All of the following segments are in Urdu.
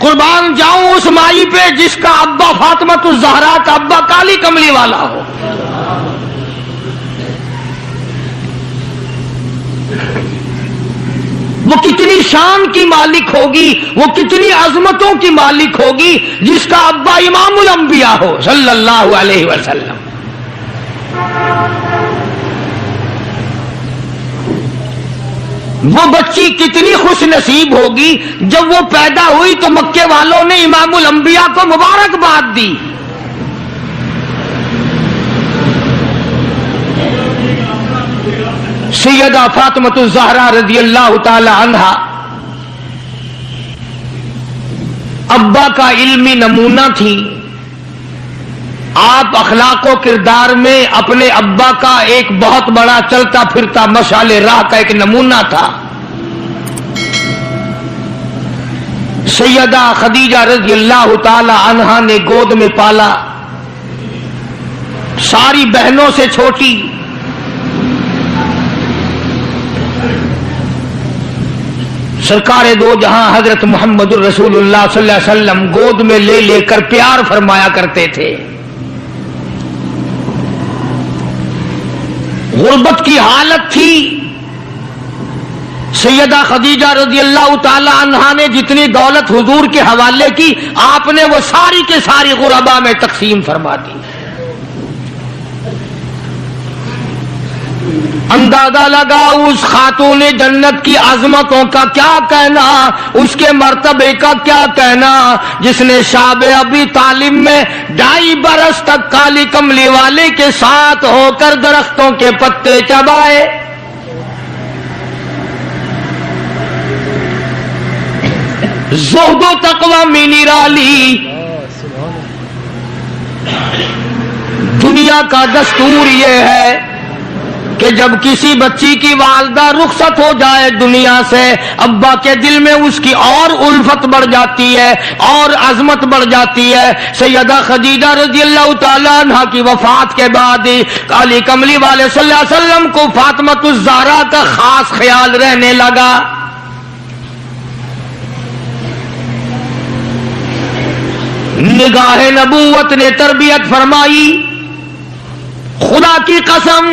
قربان جاؤں اس مائی پہ جس کا ابا فاطمہ الزہرا کا ابا کالی کملی والا ہو. وہ کتنی شان کی مالک ہوگی, وہ کتنی عظمتوں کی مالک ہوگی جس کا ابا امام الانبیاء ہو صلی اللہ علیہ وسلم. وہ بچی کتنی خوش نصیب ہوگی جب وہ پیدا ہوئی تو مکے والوں نے امام الانبیاء کو مبارکباد دی. سیدہ فاطمہ الزہرا رضی اللہ تعالی عنہا ابا کا علمی نمونہ تھی. آپ اخلاق و کردار میں اپنے ابا کا ایک بہت بڑا چلتا پھرتا مشعل راہ کا ایک نمونہ تھا. سیدہ خدیجہ رضی اللہ تعالی عنہا نے گود میں پالا, ساری بہنوں سے چھوٹی. سرکار دو جہاں حضرت محمد الرسول اللہ صلی اللہ علیہ وسلم گود میں لے لے کر پیار فرمایا کرتے تھے. غربت کی حالت تھی. سیدہ خدیجہ رضی اللہ تعالی عنہا نے جتنی دولت حضور کے حوالے کی آپ نے وہ ساری کے ساری غربا میں تقسیم فرما دی. اندازہ لگا اس خاتون جنت کی عظمتوں کا کیا کہنا, اس کے مرتبے کا کیا کہنا, جس نے شاب ابی طالب میں 2.5 برس تک کالی کملی والے کے ساتھ ہو کر درختوں کے پتے چبائے. زہد و تقوی میں نرالی. دنیا کا دستور یہ ہے کہ جب کسی بچی کی والدہ رخصت ہو جائے دنیا سے, ابا کے دل میں اس کی اور الفت بڑھ جاتی ہے اور عظمت بڑھ جاتی ہے. سیدہ خدیجہ رضی اللہ تعالیٰ عنہ کی وفات کے بعد کالی کملی والے صلی اللہ علیہ وسلم کو فاطمہ الزہرا کا خاص خیال رہنے لگا. نگاہ نبوت نے تربیت فرمائی. خدا کی قسم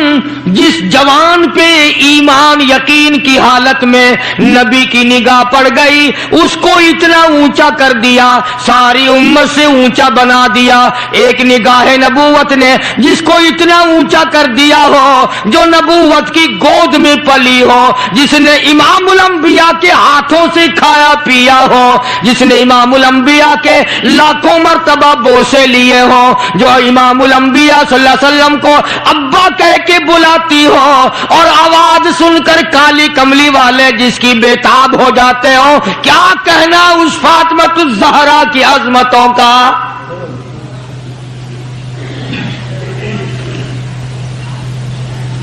جس جوان پہ ایمان یقین کی حالت میں نبی کی نگاہ پڑ گئی اس کو اتنا اونچا کر دیا, ساری امت سے اونچا بنا دیا. ایک نگاہ نبوت نے جس کو اتنا اونچا کر دیا ہو, جو نبوت کی گود میں پلی ہو, جس نے امام الانبیاء کے ہاتھوں سے کھایا پیا ہو, جس نے امام الانبیاء کے لاکھوں مرتبہ بوسے لیے ہوں, جو امام الانبیاء صلی اللہ علیہ وسلم کو ابا کہہ کے بلاتی ہو اور آواز سن کر کالی کملی والے جس کی بےتاب ہو جاتے ہو, کیا کہنا اس فاطمہ الزہرا کی عظمتوں کا.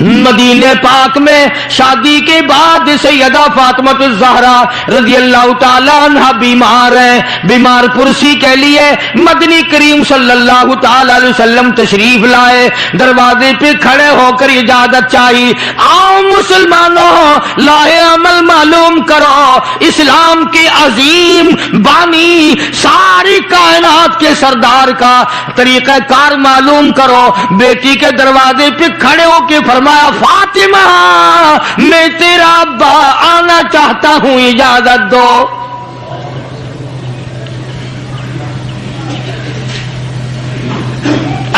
مدینے پاک میں شادی کے بعد سیدہ فاطمہ الزہرا رضی اللہ تعالی عنہ بیمار ہیں. بیمار پرسی کے لیے مدنی کریم صلی اللہ تعالی علیہ وسلم تشریف لائے. دروازے پہ کھڑے ہو کر اجازت چاہی, آؤ مسلمانوں لاہ عمل معلوم کرو, اسلام کے عظیم بانی ساری کائنات کے سردار کا طریقہ کار معلوم کرو. بیٹی کے دروازے پہ کھڑے ہو کے فرمایا, فاطمہ میں تیرا ابا آنا چاہتا ہوں, اجازت دو.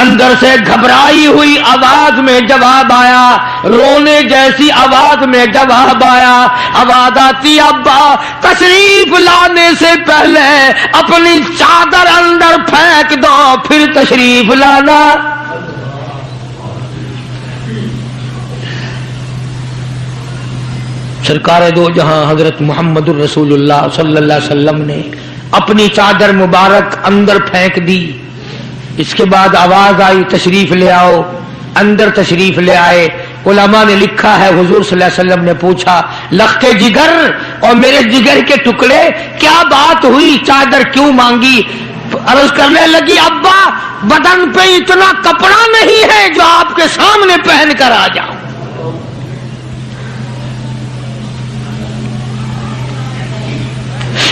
اندر سے گھبرائی ہوئی آواز میں جواب آیا, رونے جیسی آواز میں جواب آیا. آواز آتی, ابا تشریف لانے سے پہلے اپنی چادر اندر پھینک دو پھر تشریف لانا. سرکار دو جہاں حضرت محمد الرسول اللہ صلی اللہ علیہ وسلم نے اپنی چادر مبارک اندر پھینک دی. اس کے بعد آواز آئی, تشریف لے آؤ. اندر تشریف لے آئے. علماء نے لکھا ہے حضور صلی اللہ علیہ وسلم نے پوچھا, لخت جگر اور میرے جگر کے ٹکڑے کیا بات ہوئی, چادر کیوں مانگی؟ عرض کرنے لگی, ابا بدن پہ اتنا کپڑا نہیں ہے جو آپ کے سامنے پہن کر آ جاؤں.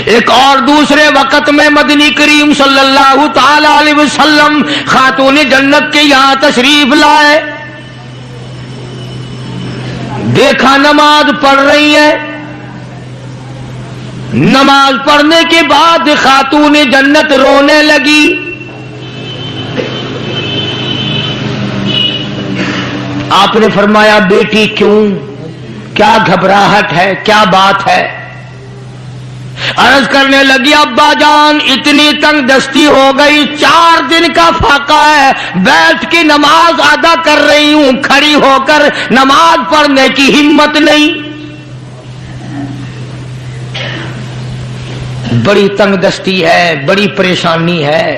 ایک اور دوسرے وقت میں مدنی کریم صلی اللہ تعالی علیہ وسلم خاتون جنت کے یہاں تشریف لائے، دیکھا نماز پڑھ رہی ہے، نماز پڑھنے کے بعد خاتون جنت رونے لگی۔ آپ نے فرمایا بیٹی کیوں، کیا گھبراہٹ ہے، کیا بات ہے؟ عرض کرنے لگی ابا جان اتنی تنگ دستی ہو گئی، 4 دن کا فاقہ ہے، بیٹھ کے نماز ادا کر رہی ہوں، کھڑی ہو کر نماز پڑھنے کی ہمت نہیں، بڑی تنگ دستی ہے، بڑی پریشانی ہے۔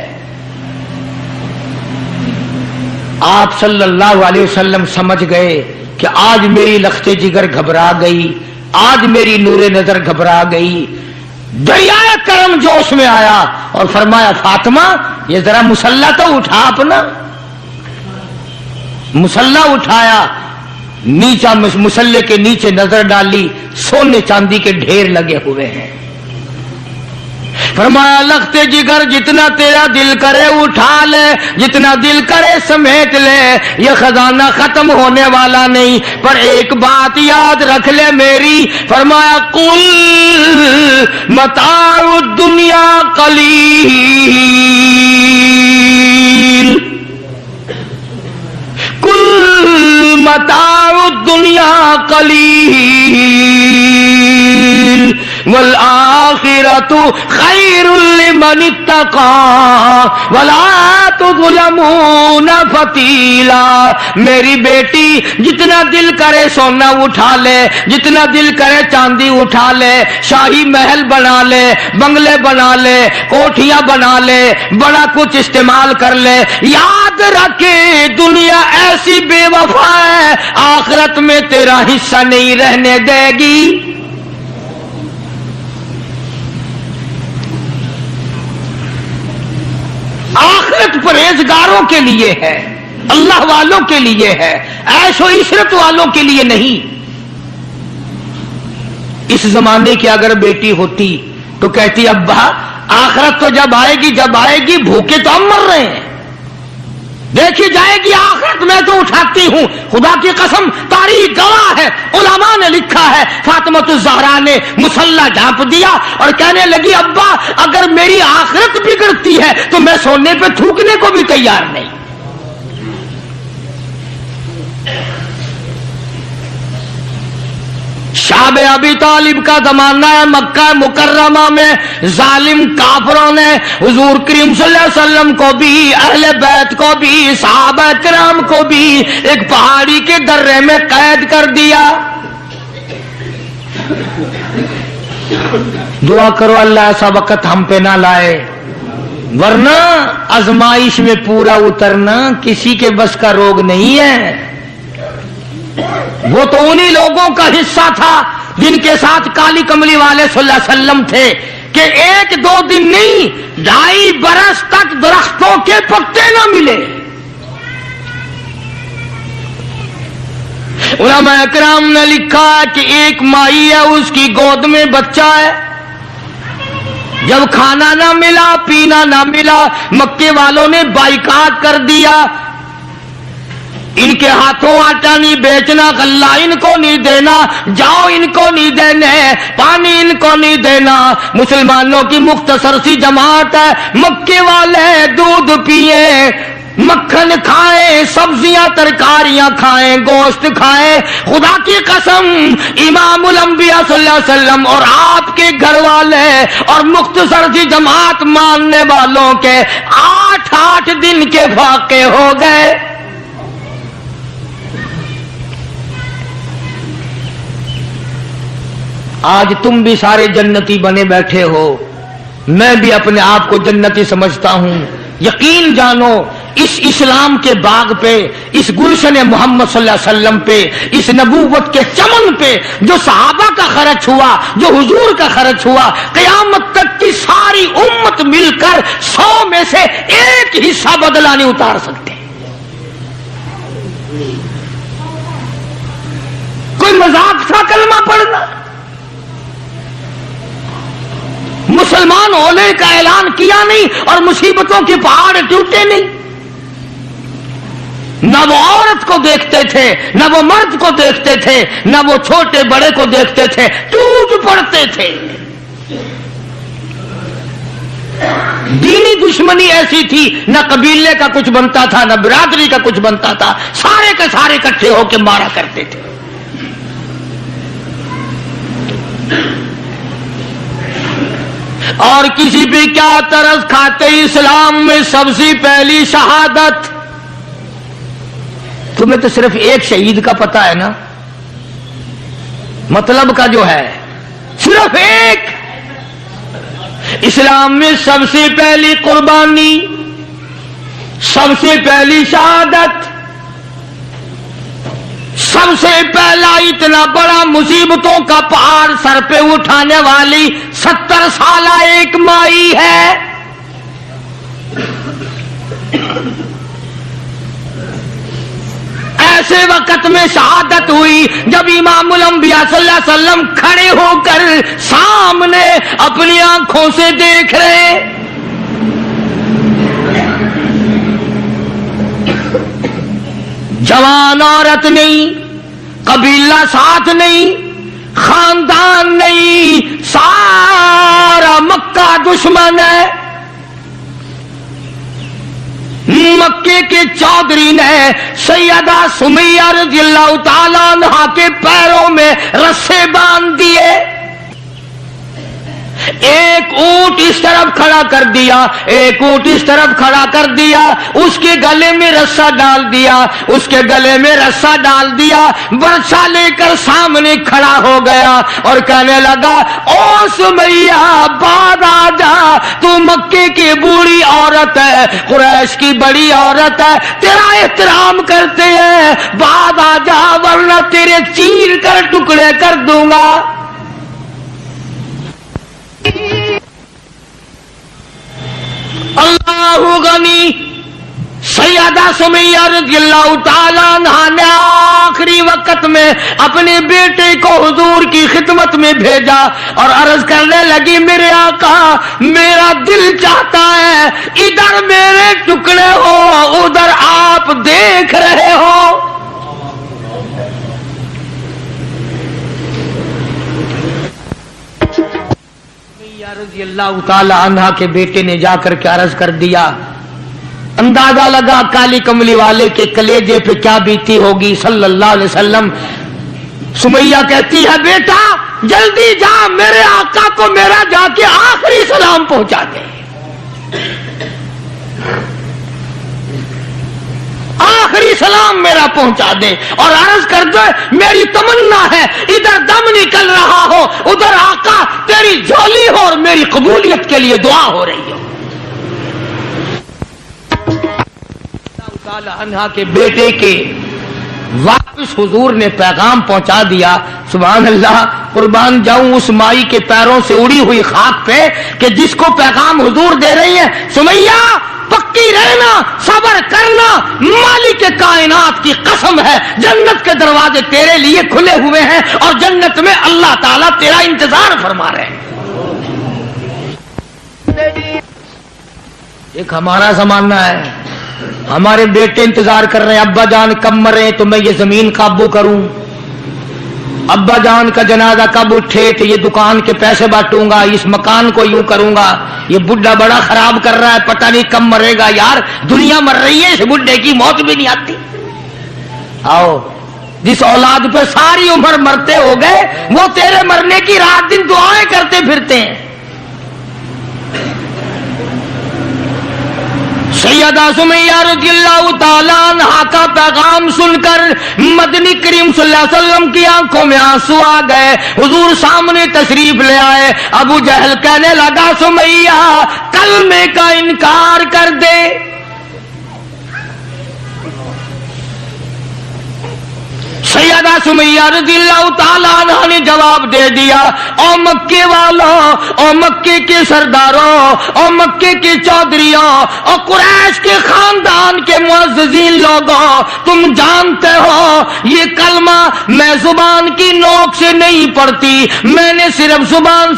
آپ صلی اللہ علیہ وسلم سمجھ گئے کہ آج میری لخت جگر گھبرا گئی، آج میری نور نظر گھبرا گئی۔ دریائے کرم جوش میں آیا اور فرمایا فاطمہ یہ ذرا مصلی تو اٹھا، اپنا مصلی اٹھایا، نیچا مصلی کے نیچے نظر ڈالی، سونے چاندی کے ڈھیر لگے ہوئے ہیں۔ فرمایا لخت جگر جتنا تیرا دل کرے اٹھا لے، جتنا دل کرے سمیٹ لے، یہ خزانہ ختم ہونے والا نہیں، پر ایک بات یاد رکھ لے میری۔ فرمایا قل متاع الدنیا قلیل، قل متاع الدنیا قلیل والآخرۃ خیر لمن اتقى ولا تظلمون فتیلا۔ میری بیٹی جتنا دل کرے سونا اٹھا لے، جتنا دل کرے چاندی اٹھا لے، شاہی محل بنا لے، بنگلے بنا لے، کوٹھیاں بنا لے، بڑا کچھ استعمال کر لے، یاد رکھے دنیا ایسی بے وفا ہے، آخرت میں تیرا حصہ نہیں رہنے دے گی۔ آخرت پرہیزگاروں کے لیے ہے، اللہ والوں کے لیے ہے، عیش و عشرت والوں کے لیے نہیں۔ اس زمانے کی اگر بیٹی ہوتی تو کہتی ابا آخرت تو جب آئے گی بھوکے تو ہم مر رہے ہیں، دیکھی جائے گی آخرت میں تو اٹھاتی ہوں۔ خدا کی قسم تاریخ گواہ ہے، علماء نے لکھا ہے فاطمۃ الزہرا نے مصلی ڈھانپ دیا اور کہنے لگی ابا اگر میری آخرت بگڑتی ہے تو میں سونے پہ تھوکنے کو بھی تیار نہیں۔ شاب ابی طالب کا زمانہ ہے، مکہ مکرمہ میں ظالم کافروں نے حضور کریم صلی اللہ علیہ وسلم کو بھی، اہل بیت کو بھی، صحابہ کرام کو بھی ایک پہاڑی کے درے میں قید کر دیا۔ دعا کرو اللہ ایسا وقت ہم پہ نہ لائے، ورنہ آزمائش میں پورا اترنا کسی کے بس کا روگ نہیں ہے۔ وہ تو انہی لوگوں کا حصہ تھا جن کے ساتھ کالی کملی والے صلی اللہ علیہ وسلم تھے کہ 1-2 دن نہیں 2.5 برس تک درختوں کے پتے نہ ملے۔ علماء اکرام نے لکھا کہ ایک مائی ہے، اس کی گود میں بچہ ہے، جب کھانا نہ ملا پینا نہ ملا مکے والوں نے بائیکاٹ کر دیا، ان کے ہاتھوں آٹا نہیں بیچنا، غلہ ان کو نہیں دینا، جاؤ ان کو نہیں دینے، پانی ان کو نہیں دینا۔ مسلمانوں کی مختصر سی جماعت ہے، مکے والے دودھ پیئے، مکھن کھائیں، سبزیاں ترکاریاں کھائیں، گوشت کھائیں۔ خدا کی قسم امام الانبیاء صلی اللہ علیہ وسلم اور آپ کے گھر والے اور مختصر سی جماعت ماننے والوں کے 8 دن کے فاقے ہو گئے۔ آج تم بھی سارے جنتی بنے بیٹھے ہو، میں بھی اپنے آپ کو جنتی سمجھتا ہوں۔ یقین جانو اس اسلام کے باغ پہ، اس گلشن محمد صلی اللہ علیہ وسلم پہ، اس نبوت کے چمن پہ جو صحابہ کا خرچ ہوا، جو حضور کا خرچ ہوا، قیامت تک کی ساری امت مل کر 100 میں سے 1 حصہ بدلہ نہیں اتار سکتے۔ کوئی مذاق تھا کلمہ پڑھنا؟ مسلمان ہونے کا اعلان کیا نہیں اور مصیبتوں کے پہاڑ ٹوٹے نہیں. نہ وہ عورت کو دیکھتے تھے, نہ وہ مرد کو دیکھتے تھے, نہ وہ چھوٹے بڑے کو دیکھتے تھے, ٹوٹ پڑتے تھے. دینی دشمنی ایسی تھی, نہ قبیلے کا کچھ بنتا تھا, نہ برادری کا کچھ بنتا تھا, سارے کے سارے اکٹھے ہو کے مارا کرتے تھے. اور کسی بھی کیا ترس کھاتے اسلام میں سب سے پہلی شہادت. تمہیں تو صرف ایک شہید کا پتہ ہے نا, مطلب کا جو ہے صرف ایک. اسلام میں سب سے پہلی قربانی, سب سے پہلی شہادت, سب سے پہلا اتنا بڑا مصیبتوں کا پہاڑ سر پہ اٹھانے والی 70 سالہ ایک مائی ہے. ایسے وقت میں شہادت ہوئی جب امام الانبیاء صلی اللہ علیہ وسلم کھڑے ہو کر سامنے اپنی آنکھوں سے دیکھ رہے. جوان عورت نہیں, قبیلہ ساتھ نہیں, خاندان نہیں, سارا مکہ دشمن ہے. مکے کے چودھری نے سیدہ سمیہ رضی اللہ تعالیٰ عنہا کے پیروں میں رسے باندھ دیے. ایک اونٹ اس طرف کھڑا کر دیا, ایک اونٹ اس طرف کھڑا کر دیا, اس کے گلے میں رسا ڈال دیا, اس کے گلے میں رسا ڈال دیا, برچھا لے کر سامنے کھڑا ہو گیا اور کہنے لگا, او سمیہ بعد آ جا, تو مکے کی بوڑھی عورت ہے, قریش کی بڑی عورت ہے, تیرا احترام کرتے ہیں, بعد آ جا ورنہ تیرے چیر کر ٹکڑے کر دوں گا. اللہ غنی. سیدہ سمیہ رضی اللہ تعالیٰ عنہا نے آخری وقت میں اپنے بیٹے کو حضور کی خدمت میں بھیجا اور عرض کرنے لگی, میرے آقا میرا دل چاہتا ہے ادھر میرے ٹکڑے ہو, ادھر آپ دیکھ رہے ہو. رضی اللہ تعالی عنہ کے بیٹے نے جا کر کے عرض کر دیا. اندازہ لگا کالی کملی والے کے کلیجے پہ کیا بیتی ہوگی صلی اللہ علیہ وسلم. سمیہ کہتی ہے, بیٹا جلدی جا, میرے آقا کو میرا جا کے آخری سلام پہنچا دے, آخری سلام میرا پہنچا دے, اور عرض کر دے میری تمنا ہے ادھر دم نکل رہا ہو, ادھر آقا تیری جھولی ہو اور میری قبولیت کے لیے دعا ہو رہی ہو. عنہا کے بیٹے کے واپس حضور نے پیغام پہنچا دیا. سبحان اللہ, قربان جاؤں اس مائی کے پیروں سے اڑی ہوئی خاک پہ کہ جس کو پیغام حضور دے رہی ہیں, سمیہ پکی رہنا, صبر کرنا, مالک کائنات کی قسم ہے جنت کے دروازے تیرے لیے کھلے ہوئے ہیں اور جنت میں اللہ تعالیٰ تیرا انتظار فرما رہے ہیں. ایک ہمارا زمانہ ہے, ہمارے بیٹے انتظار کر رہے ہیں, ابا جان کب مرے تو میں یہ زمین قابو کروں, ابا جان کا جنازہ کب اٹھے تو یہ دکان کے پیسے بانٹوں گا, اس مکان کو یوں کروں گا, یہ بڈھا بڑا خراب کر رہا ہے, پتہ نہیں کب مرے گا. یار دنیا مر رہی ہے, اس بڈھے کی موت بھی نہیں آتی. آؤ, جس اولاد پہ ساری عمر مرتے ہو گئے وہ تیرے مرنے کی رات دن دعائیں کرتے پھرتے ہیں. سیدہ سمیہ رضی اللہ تعالیٰ عنہا کا پیغام سن کر مدنی کریم صلی اللہ علیہ وسلم کی آنکھوں میں آنسو آ گئے. حضور سامنے تشریف لے آئے. ابو جہل کہنے لگا, سمیہ کلمے کا انکار کر دے. سیدہ سمیہ رضی اللہ تعالیٰ عنہ نے جواب دے دیا، او مکے والوں، او مکے کے سرداروں، او مکے کے چودھریوں، او قریش کے خاندان کے معززین لوگوں، تم جانتے ہو یہ کلمہ میں زبان کی نوک سے نہیں پڑھتی، میں نے صرف زبان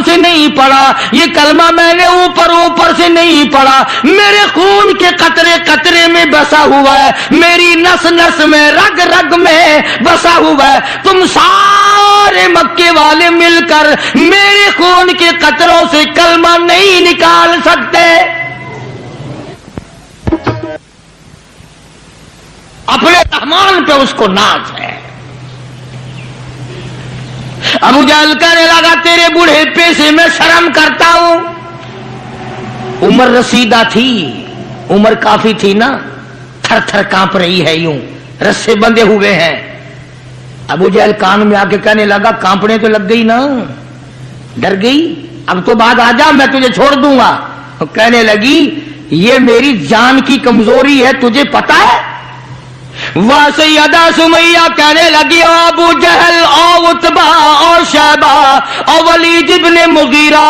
سے نہیں پڑھا، یہ کلمہ میں نے اوپر سے نہیں پڑھا، میرے خون کے قطرے قطرے میں بسا ہوا ہے، میری نس نس میں رگ رگ میں بسا ہوا ہے، تم سارے مکے والے مل کر میرے خون کے قطروں سے کلمہ نہیں نکال سکتے۔ اپنے رحمان پہ اس کو ناز ہے۔ ابو جہل کہنے لگا تیرے بوڑھے سے میں شرم کرتا ہوں، عمر رسیدہ تھی، عمر کافی تھی نا، تھر تھر کانپ رہی ہے، یوں رسے بندے ہوئے ہیں۔ ابو جہل کان میں آ کے کہنے لگا کانپنے تو لگ گئی نا، ڈر گئی، اب تو بعد آ جا میں تجھے چھوڑ دوں گا۔ کہنے لگی یہ میری جان کی کمزوری ہے، تجھے پتا ہے؟ وہ سیدہ سمیہ کہنے لگی او ابو جہل، او عتبہ، او شیبہ، او ولید ابن مغیرہ،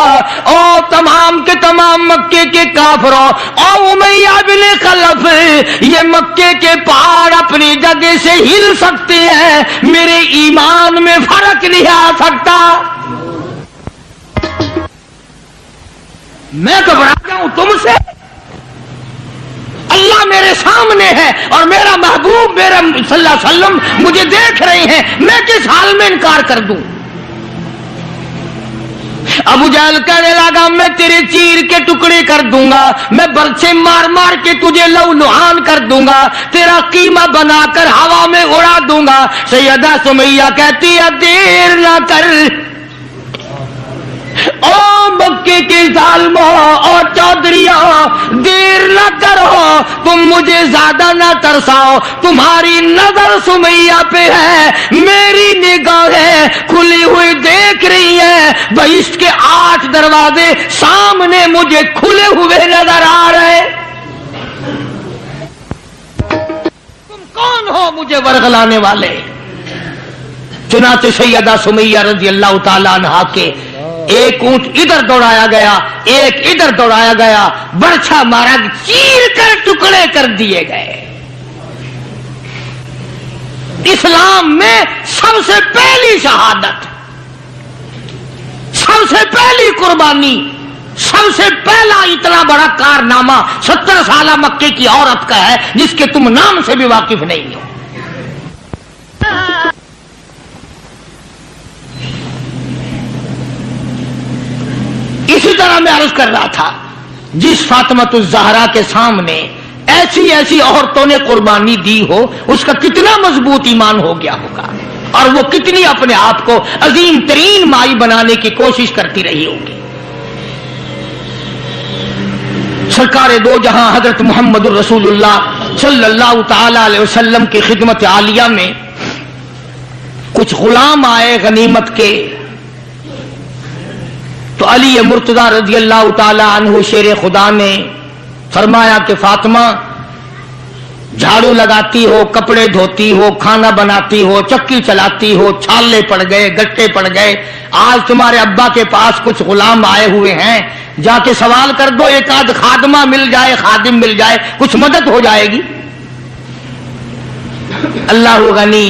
او تمام کے تمام مکے کے کافروں، او امیہ بن خلف، یہ مکے کے پہاڑ اپنی جگہ سے ہل سکتے ہیں، میرے ایمان میں فرق نہیں آ سکتا۔ میں گھبرا جاؤں تم سے؟ اللہ میرے سامنے ہے اور میرا محبوب میرا صلی اللہ علیہ وسلم مجھے دیکھ رہے ہیں، میں کس حال میں انکار کر دوں؟ ابو جہل کہنے لگا میں تیرے چیر کے ٹکڑے کر دوں گا، میں برچے مار مار کے تجھے لو لہان کر دوں گا، تیرا قیمہ بنا کر ہوا میں اڑا دوں گا۔ سیدہ سمیہ کہتی ہے دیر نہ کر، او مکے کے ظالموں اور چودھریوں، دیر نہ کرو، تم مجھے زیادہ نہ ترساؤ، تمہاری نظر سمیہ پہ ہے، میری نگاہیں کھلی ہوئی دیکھ رہی ہے، بہشت کے 8 دروازے سامنے مجھے کھلے ہوئے نظر آ رہے، تم کون ہو مجھے ورغلانے والے؟ چنانچہ سیدہ سمیہ رضی اللہ تعالی عنہا کے ایک اونٹ ادھر دوڑایا گیا، ایک ادھر دوڑایا گیا، برچھا مارا، چیر کر ٹکڑے کر دیے گئے۔ اسلام میں سب سے پہلی شہادت، سب سے پہلی قربانی، سب سے پہلا اتنا بڑا کارنامہ 70 سالہ مکے کی عورت کا ہے جس کے تم نام سے بھی واقف نہیں ہو۔ اسی طرح میں عرض کر رہا تھا، جس فاطمۃ الزہرا کے سامنے ایسی ایسی عورتوں نے قربانی دی ہو، اس کا کتنا مضبوط ایمان ہو گیا ہوگا، اور وہ کتنی اپنے آپ کو عظیم ترین مائی بنانے کی کوشش کرتی رہی ہوگی۔ سرکار دو جہاں حضرت محمد الرسول اللہ صلی اللہ تعالی علیہ وسلم کی خدمت عالیہ میں کچھ غلام آئے غنیمت کے، تو علی مرتضی رضی اللہ تعالی عنہ شیر خدا نے فرمایا کہ فاطمہ جھاڑو لگاتی ہو، کپڑے دھوتی ہو، کھانا بناتی ہو، چکی چلاتی ہو، چھالے پڑ گئے، گٹے پڑ گئے، آج تمہارے ابا کے پاس کچھ غلام آئے ہوئے ہیں، جا کے سوال کر دو، ایک آدھ خادمہ مل جائے، خادم مل جائے، کچھ مدد ہو جائے گی۔ اللہ غنی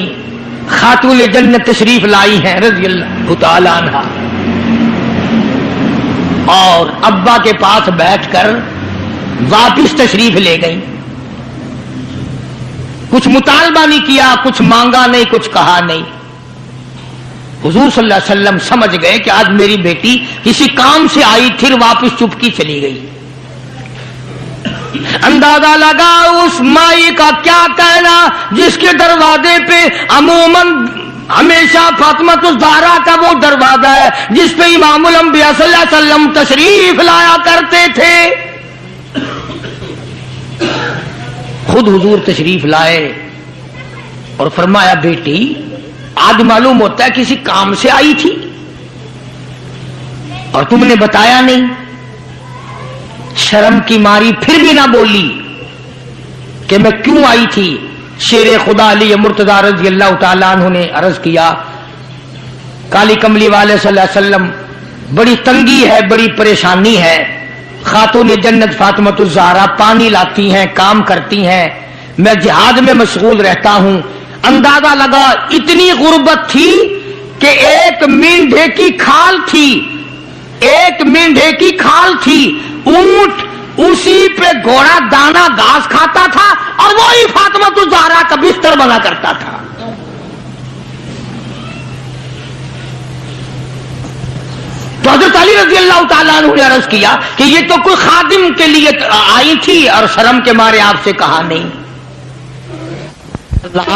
خاتون جنت تشریف لائی ہیں رضی اللہ تعالی عنہا، اور ابا کے پاس بیٹھ کر واپس تشریف لے گئی، کچھ مطالبہ نہیں کیا، کچھ مانگا نہیں، کچھ کہا نہیں۔ حضور صلی اللہ علیہ وسلم سمجھ گئے کہ آج میری بیٹی کسی کام سے آئی، پھر واپس چپکی چلی گئی۔ اندازہ لگا اس مائی کا کیا کہنا جس کے دروازے پہ عموماً ہمیشہ فاطمۃ الزہرا کا وہ دروازہ ہے جس پہ امام الانبیاء صلی اللہ علیہ وسلم تشریف لایا کرتے تھے۔ خود حضور تشریف لائے اور فرمایا بیٹی آج معلوم ہوتا ہے کسی کام سے آئی تھی اور تم نے بتایا نہیں۔ شرم کی ماری پھر بھی نہ بولی کہ میں کیوں آئی تھی، شیر خدا علی مرتضی رضی اللہ تعالیٰ عنہ نے عرض کیا کالی کملی والے صلی اللہ علیہ وسلم بڑی تنگی ہے، بڑی پریشانی ہے، خاتون جنت فاطمۃ الزہرا پانی لاتی ہیں، کام کرتی ہیں، میں جہاد میں مشغول رہتا ہوں۔ اندازہ لگا اتنی غربت تھی کہ ایک مینڈھے کی کھال تھی، ایک مینڈھے کی کھال تھی، اونٹ اسی پہ گھوڑا دانا گھاس کھاتا تھا اور وہی فاطمۃ الزہرا کا بستر بنا کرتا تھا۔ تو حضرت علی رضی اللہ تعالیٰ عنہ نے عرض کیا کہ یہ تو کوئی خادم کے لیے آئی تھی اور شرم کے مارے آپ سے کہا نہیں۔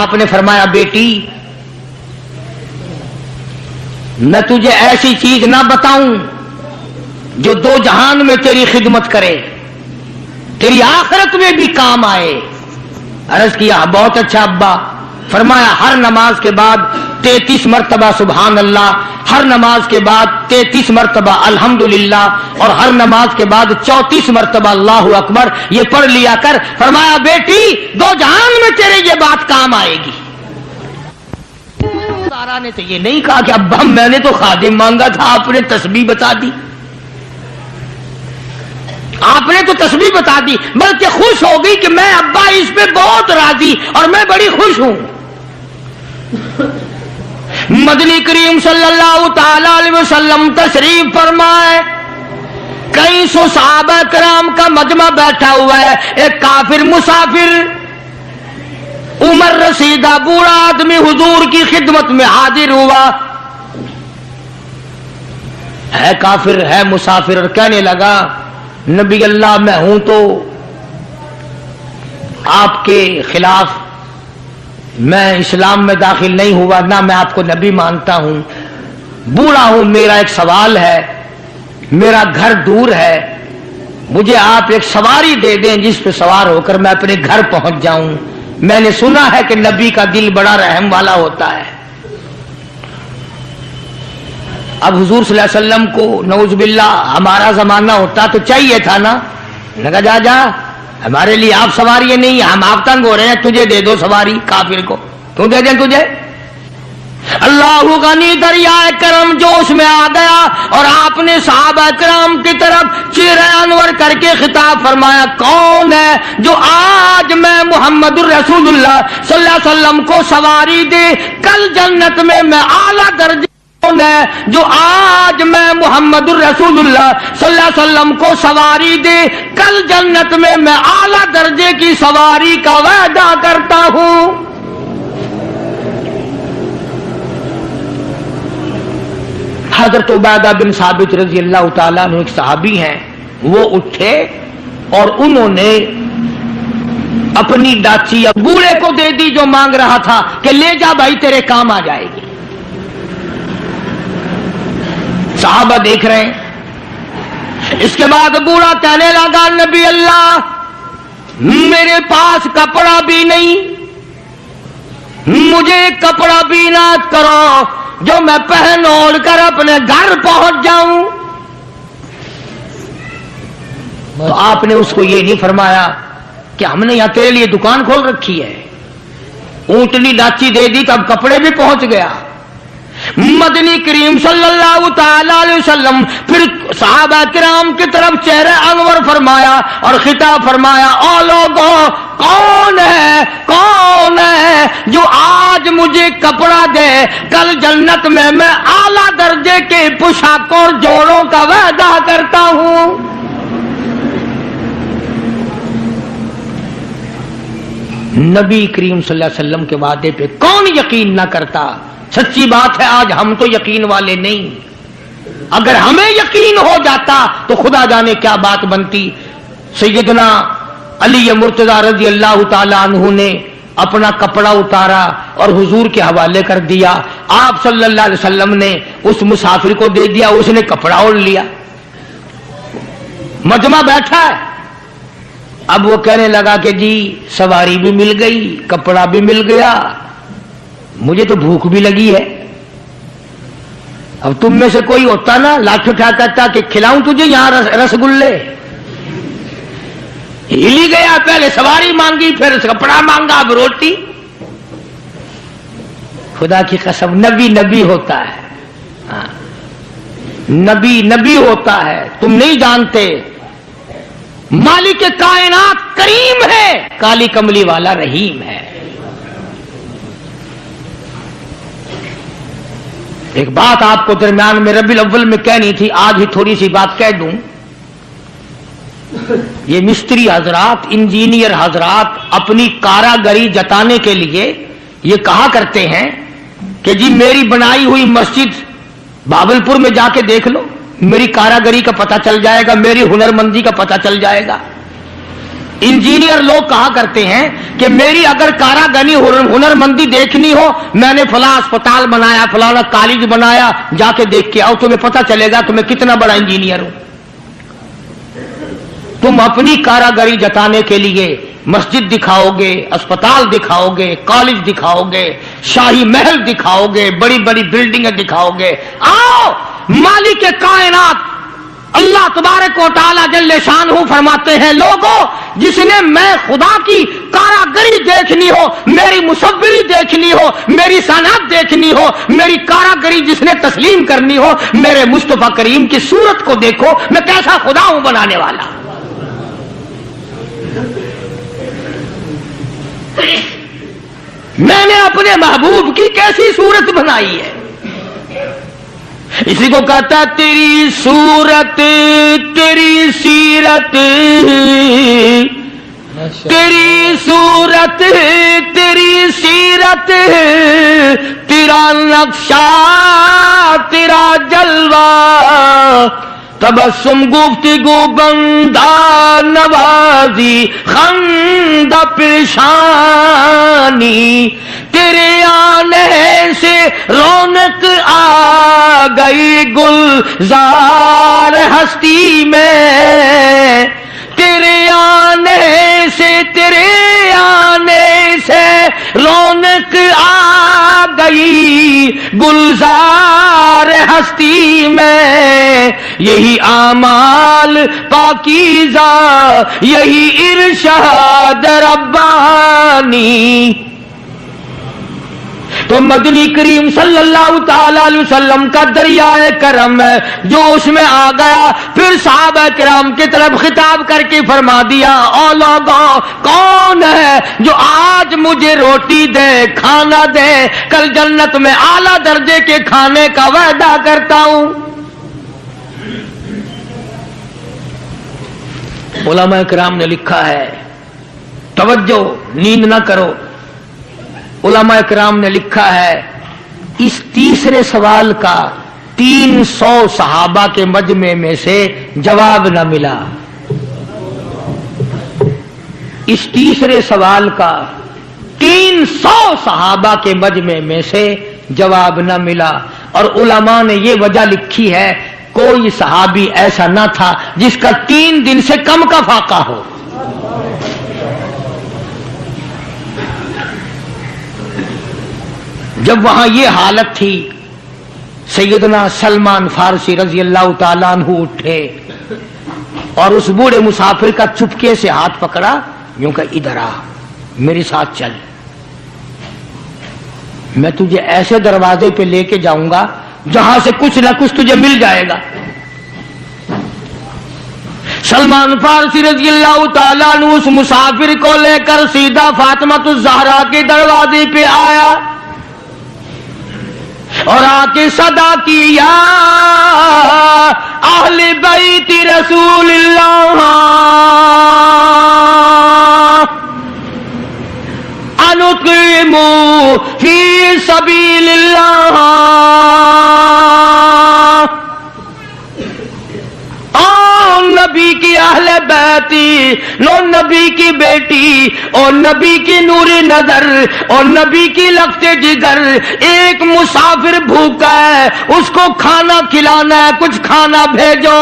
آپ نے فرمایا بیٹی میں تجھے ایسی چیز نہ بتاؤں جو دو جہان میں تیری خدمت کرے، تیری آخرت میں بھی کام آئے۔ عرض کیا بہت اچھا ابا۔ فرمایا ہر نماز کے بعد 33 مرتبہ سبحان اللہ، ہر نماز کے بعد 33 مرتبہ الحمدللہ، اور ہر نماز کے بعد 34 مرتبہ اللہ اکبر یہ پڑھ لیا کر۔ فرمایا بیٹی دو جہان میں تیرے یہ بات کام آئے گی۔ سارا نے تو یہ نہیں کہا کہ ابا میں نے تو خادم مانگا تھا، آپ نے تسبیح بتا دی، آپ نے تو تسبیح بتا دی، بلکہ خوش ہو گئی کہ میں ابا اس پہ بہت راضی اور میں بڑی خوش ہوں۔ مدنی کریم صلی اللہ تعالی علیہ وسلم تشریف فرمائے، کئی سو صحابہ کرام کا مجمع بیٹھا ہوا ہے، ایک کافر مسافر عمر رسیدہ بوڑھا آدمی حضور کی خدمت میں حاضر ہوا، ہے کافر ہے مسافر، اور کہنے لگا نبی اللہ میں ہوں تو آپ کے خلاف میں اسلام میں داخل نہیں ہوا، نہ میں آپ کو نبی مانتا ہوں، بوڑھا ہوں، میرا ایک سوال ہے، میرا گھر دور ہے، مجھے آپ ایک سواری دے دیں جس پہ سوار ہو کر میں اپنے گھر پہنچ جاؤں، میں نے سنا ہے کہ نبی کا دل بڑا رحم والا ہوتا ہے۔ اب حضور صلی اللہ علیہ وسلم کو نعوذ باللہ ہمارا زمانہ ہوتا تو چاہیے تھا نا، لگا جا جا ہمارے لیے آپ سواری نہیں، ہم آپ تنگ ہو رہے ہیں، تجھے دے دو سواری، کافر کو تو دے دیں تجھے۔ اللہ غنی دریائے کرم جوش میں آ گیا اور آپ نے صحابہ کرام کی طرف چہرہ انور کر کے خطاب فرمایا، کون ہے جو آج میں محمد الرسول اللہ صلی اللہ علیہ وسلم کو سواری دے، کل جنت میں اعلیٰ درجے، کون ہے جو آج میں محمد الرسول اللہ صلی اللہ علیہ وسلم کو سواری دے، کل جنت میں اعلیٰ درجے کی سواری کا وعدہ کرتا ہوں۔ حضرت عبیدہ بن ثابت رضی اللہ تعالیٰ عنہ ایک صحابی ہیں، وہ اٹھے اور انہوں نے اپنی ڈاچی بوڑھے کو دے دی جو مانگ رہا تھا کہ لے جا بھائی تیرے کام آ جائے گی۔ صحابہ دیکھ رہے ہیں۔ اس کے بعد بوڑھا کہنے لگا نبی اللہ میرے پاس کپڑا بھی نہیں، مجھے کپڑا بھی عنایت کرو جو میں پہن اوڑھ کر اپنے گھر پہنچ جاؤں۔ تو آپ نے اس کو یہ نہیں فرمایا کہ ہم نے یہاں تیرے لیے دکان کھول رکھی ہے، اونٹنی ڈاچی دے دی تو اب کپڑے بھی پہنچ گیا۔ مدنی کریم صلی اللہ تعالی علیہ وسلم پھر صحابہ کرام کی طرف چہرہ انور فرمایا اور خطاب فرمایا، او لوگوں کون ہے جو آج مجھے کپڑا دے، کل جنت میں اعلیٰ درجے کے پوشاکوں اور جوڑوں کا وعدہ کرتا ہوں۔ نبی کریم صلی اللہ علیہ وسلم کے وعدے پہ کون یقین نہ کرتا؟ سچی بات ہے آج ہم تو یقین والے نہیں، اگر ہمیں یقین ہو جاتا تو خدا جانے کیا بات بنتی۔ سیدنا علی مرتضی رضی اللہ تعالی عنہ نے اپنا کپڑا اتارا اور حضور کے حوالے کر دیا، آپ صلی اللہ علیہ وسلم نے اس مسافر کو دے دیا، اس نے کپڑا اوڑھ لیا، مجمع بیٹھا ہے۔ اب وہ کہنے لگا کہ جی سواری بھی مل گئی، کپڑا بھی مل گیا، مجھے تو بھوک بھی لگی ہے۔ اب تم میں سے کوئی ہوتا نا لاٹھ اٹھا کہتا کہ کھلاؤں تجھے یہاں رسگلے، ہلی گیا، پہلے سواری مانگی، پھر کپڑا مانگا، اب روٹی. خدا کی قسم نبی نبی ہوتا ہے. ہاں نبی نبی ہوتا ہے. تم نہیں جانتے مالک کائنات کریم ہے، کالی کملی والا رحیم ہے. ایک بات آپ کو درمیان میں ربیع الاول میں کہنی تھی، آج ہی تھوڑی سی بات کہہ دوں. یہ مستری حضرات، انجینئر حضرات اپنی کاراگری جتانے کے لیے یہ کہا کرتے ہیں کہ جی میری بنائی ہوئی مسجد بابلپور میں جا کے دیکھ لو، میری کاراگری کا پتہ چل جائے گا، میری ہنرمندی کا پتہ چل جائے گا. انجینئر لوگ کہا کرتے ہیں کہ میری اگر کاراگری ہنرمندی دیکھنی ہو، میں نے فلاں اسپتال بنایا، فلاں کالج بنایا، جا کے دیکھ کے آؤ، تمہیں پتہ چلے گا کہ میں کتنا بڑا انجینئر ہوں. تم اپنی کاراگری جتانے کے لیے مسجد دکھاؤ گے، اسپتال دکھاؤ گے، کالج دکھاؤ گے، شاہی محل دکھاؤ گے، بڑی بڑی بلڈنگیں دکھاؤ گے. آؤ مالک کائنات اللہ تبارک و تعالی جل شانہ فرماتے ہیں، لوگوں جس نے میں خدا کی کاراگری دیکھنی ہو، میری مصوری دیکھنی ہو، میری صنعت دیکھنی ہو، میری کاراگری جس نے تسلیم کرنی ہو، میرے مصطفیٰ کریم کی صورت کو دیکھو، میں کیسا خدا ہوں بنانے والا. میں نے اپنے محبوب کی کیسی صورت بنائی ہے. اسی کو کہتا تیری صورت تیری سیرت، تیری صورت تیری سیرت، تیرا نقشہ تیرا جلوہ، تبسم گفتگو بندہ نوازی خندہ پیشانی، تیرے آنے سے رونق آ گئی گلزار ہستی میں، تیرے آنے سے تیرے آنے سے رونق آ گئی گلزار ہستی میں. یہی اعمال پاکیزہ، یہی ارشاد ربانی. تو مدنی کریم صلی اللہ تعالی علیہ وسلم کا دریائے کرم ہے جو اس میں آ گیا. پھر صحابہ کرام کی طرف خطاب کر کے فرما دیا، او لوگوں کون ہے جو آج مجھے روٹی دے، کھانا دے، کل جنت میں اعلیٰ درجے کے کھانے کا وعدہ کرتا ہوں. علماء کرام نے لکھا ہے، توجہ نیند نہ کرو، علماء کرام نے لکھا ہے اس تیسرے سوال کا 300 صحابہ کے مجمع میں سے جواب نہ ملا. اس تیسرے سوال کا 300 صحابہ کے مجمع میں سے جواب نہ ملا. اور علماء نے یہ وجہ لکھی ہے، کوئی صحابی ایسا نہ تھا جس کا 3 دن سے کم کا فاقہ ہو. جب وہاں یہ حالت تھی، سیدنا سلمان فارسی رضی اللہ تعالیٰ عنہ اٹھے اور اس بوڑھے مسافر کا چپکے سے ہاتھ پکڑا، یوں کہ ادھر آ، میرے ساتھ چل، میں تجھے ایسے دروازے پہ لے کے جاؤں گا جہاں سے کچھ نہ کچھ تجھے مل جائے گا. سلمان فارسی رضی اللہ تعالیٰ عنہ اس مسافر کو لے کر سیدھا فاطمۃ الزہرا کے دروازے پہ آیا اور آ کے صدا کی، یا اہل بیت رسول اللہ انقیموا فی سبیل اللہ، او نبی کی اہل بیتی، نو نبی کی بیٹی اور نبی کی نور نظر اور نبی کی لگتے جگر، ایک مسافر بھوکا ہے، اس کو کھانا کھلانا ہے، کچھ کھانا بھیجو.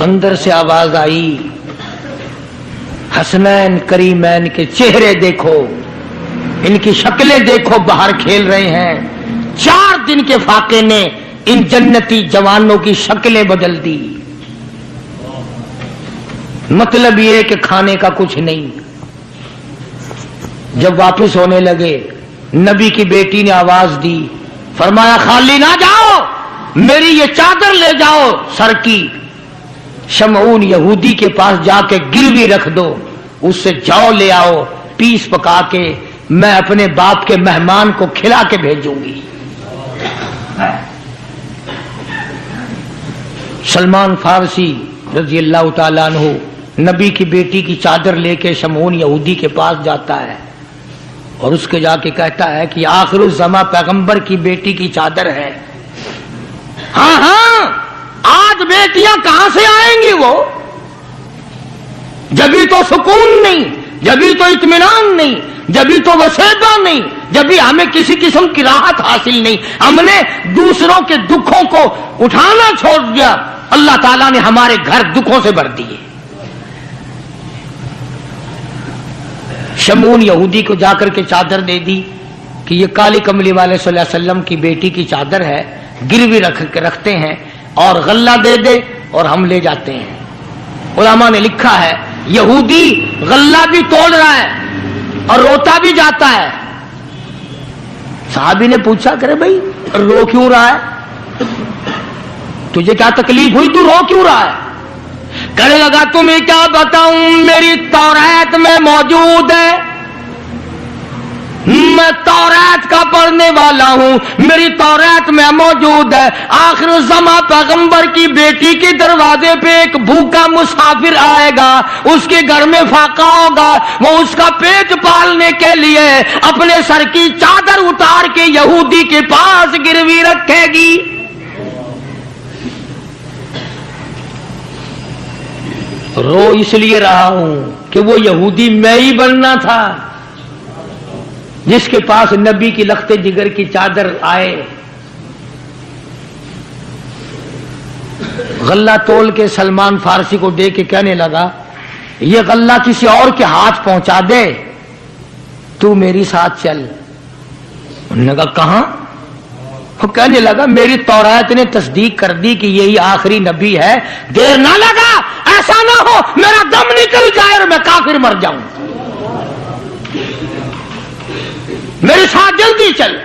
اندر سے آواز آئی، حسنین کریمین کے چہرے دیکھو، ان کی شکلیں دیکھو، باہر کھیل رہے ہیں. 4 دن کے فاقے نے ان جنتی جوانوں کی شکلیں بدل دی. مطلب یہ کہ کھانے کا کچھ نہیں. جب واپس ہونے لگے نبی کی بیٹی نے آواز دی, فرمایا خالی نہ جاؤ, میری یہ چادر لے جاؤ سر کی, شمعون یہودی کے پاس جا کے گروی رکھ دو, اس سے جو لے آؤ پیس پکا کے میں اپنے باپ کے مہمان کو کھلا کے بھیجوں گی. سلمان فارسی رضی اللہ تعالیٰ عنہ نبی کی بیٹی کی چادر لے کے شمعون یہودی کے پاس جاتا ہے اور اس کے جا کے کہتا ہے کہ آخر الزماں پیغمبر کی بیٹی کی چادر ہے. ہاں ہاں, آج بیٹیاں کہاں سے آئیں گی, وہ جبھی تو سکون نہیں, جبھی تو اطمینان نہیں, جبھی تو وسیبہ نہیں, جبھی ہمیں کسی قسم کی راحت حاصل نہیں, ہم نے دوسروں کے دکھوں کو اٹھانا چھوڑ دیا, اللہ تعالیٰ نے ہمارے گھر دکھوں سے بھر دیے. شمعون یہودی کو جا کر کے چادر دے دی کہ یہ کالی کملی والے صلی اللہ علیہ وسلم کی بیٹی کی چادر ہے, گروی رکھتے ہیں اور غلہ دے دے اور ہم لے جاتے ہیں. علماء نے لکھا ہے یہودی غلہ بھی توڑ رہا ہے اور روتا بھی جاتا ہے. صحابی نے پوچھا کرے بھائی رو کیوں رہا ہے, تجھے کیا تکلیف ہوئی, تو رو کیوں رہا ہے؟ کہنے لگا تمہیں کیا بتاؤں, میری تورات میں موجود ہے, میں تورات کا پڑھنے والا ہوں, میری تورات میں موجود ہے آخر الزماں پیغمبر کی بیٹی کے دروازے پہ ایک بھوکا مسافر آئے گا, اس کے گھر میں فاقہ ہوگا, وہ اس کا پیٹ پالنے کے لیے اپنے سر کی چادر اتار کے یہودی کے پاس گروی رکھے گی. رو اس لیے رہا ہوں کہ وہ یہودی میں ہی بننا تھا جس کے پاس نبی کی لخت جگر کی چادر آئے. غلہ تول کے سلمان فارسی کو دے کے کہنے لگا یہ غلہ کسی اور کے ہاتھ پہنچا دے, تو میری ساتھ چل. انہوں نے کہا کہاں؟ وہ کہنے لگا میری تورات نے تصدیق کر دی کہ یہی آخری نبی ہے, دیر نہ لگا, ایسا نہ ہو میرا دم نکل جائے اور میں کافر مر جاؤں, میرے ساتھ جلدی چل.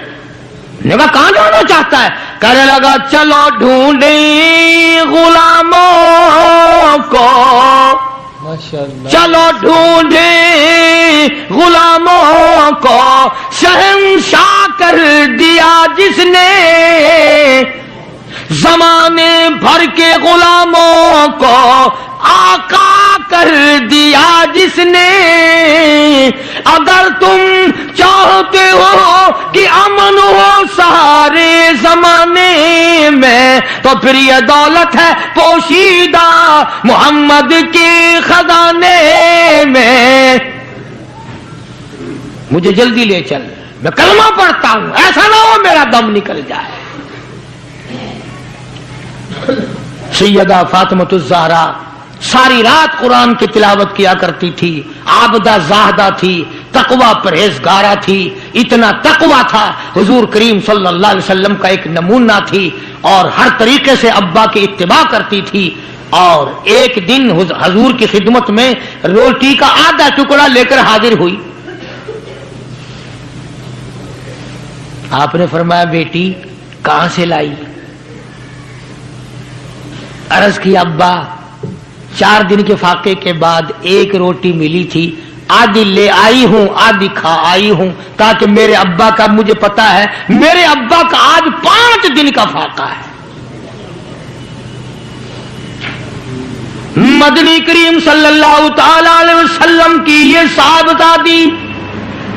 نے کہا کہاں جانا چاہتا ہے؟ کہنے لگا چلو ڈھونڈیں غلاموں کو, چلو ڈھونڈیں غلاموں کو, شہنشاہ کر دیا جس نے زمانے بھر کے غلاموں کو, آقا کر دیا جس نے. اگر تم چاہتے ہو کہ امن ہو سارے زمانے میں تو پھر یہ دولت ہے پوشیدہ محمد کے خزانے میں. مجھے جلدی لے چل, میں کلمہ پڑھتا ہوں, ایسا نہ ہو میرا دم نکل جائے. سیدہ فاطمہ الزہرا ساری رات قرآن کی تلاوت کیا کرتی تھی, عابدہ زاہدہ تھی, تقوی پرہیزگارہ تھی, اتنا تقوی تھا حضور کریم صلی اللہ علیہ وسلم کا ایک نمونہ تھی, اور ہر طریقے سے ابا کی اتباع کرتی تھی. اور ایک دن حضور کی خدمت میں روٹی کا آدھا ٹکڑا لے کر حاضر ہوئی. آپ نے فرمایا بیٹی کہاں سے لائی؟ عرض کی ابا 4 دن کے فاقے کے بعد ایک روٹی ملی تھی, آدھی لے آئی ہوں, آدھی کھا آئی ہوں, تاکہ میرے ابا کا, مجھے پتا ہے میرے ابا کا آج 5 دن کا فاقہ ہے. مدنی کریم صلی اللہ تعالی علیہ وسلم کی یہ صاحبزادی,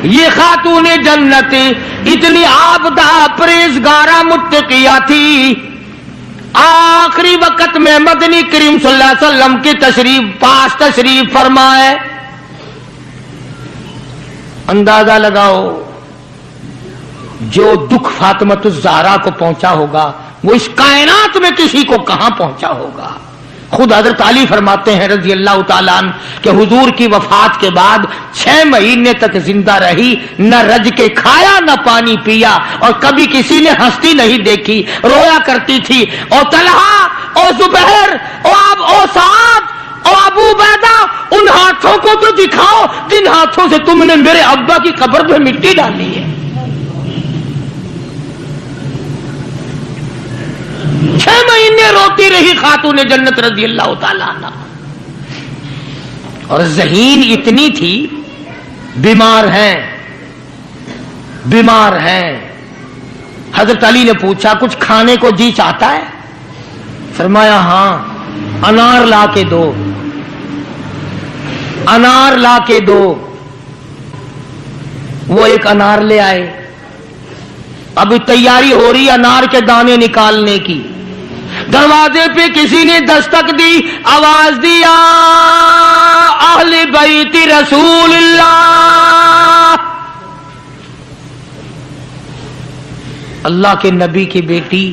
یہ خاتون جنت اتنی عابدہ پرہیزگارہ متقیہ تھی. آخری وقت میں مدنی کریم صلی اللہ علیہ وسلم کی پاس تشریف فرمائے. اندازہ لگاؤ جو دکھ فاطمہ الزہرا کو پہنچا ہوگا وہ اس کائنات میں کسی کو کہاں پہنچا ہوگا. خود حضرت علی فرماتے ہیں رضی اللہ تعالیٰ عنہ کہ حضور کی وفات کے بعد 6 مہینے تک زندہ رہی، نہ رج کے کھایا نہ پانی پیا، اور کبھی کسی نے ہستی نہیں دیکھی، رویا کرتی تھی۔ اور طلحہ اور زبیر اور سعد اور ابو عبیدہ، ان ہاتھوں کو تو دکھاؤ جن ہاتھوں سے تم نے میرے ابا کی قبر پہ مٹی ڈالی ہے۔ 6 مہینے روتی رہی خاتون جنت رضی اللہ تعالیٰ عنہ، اور ذہین اتنی تھی، بیمار ہیں۔ حضرت علی نے پوچھا کچھ کھانے کو جی چاہتا ہے؟ فرمایا ہاں، انار لا کے دو، انار لا کے دو۔ وہ ایک انار لے آئے، ابھی تیاری ہو رہی انار کے دانے نکالنے کی۔ دروازے پہ کسی نے دستک دی، آواز دیا اہل بیت رسول اللہ، اللہ کے نبی کی بیٹی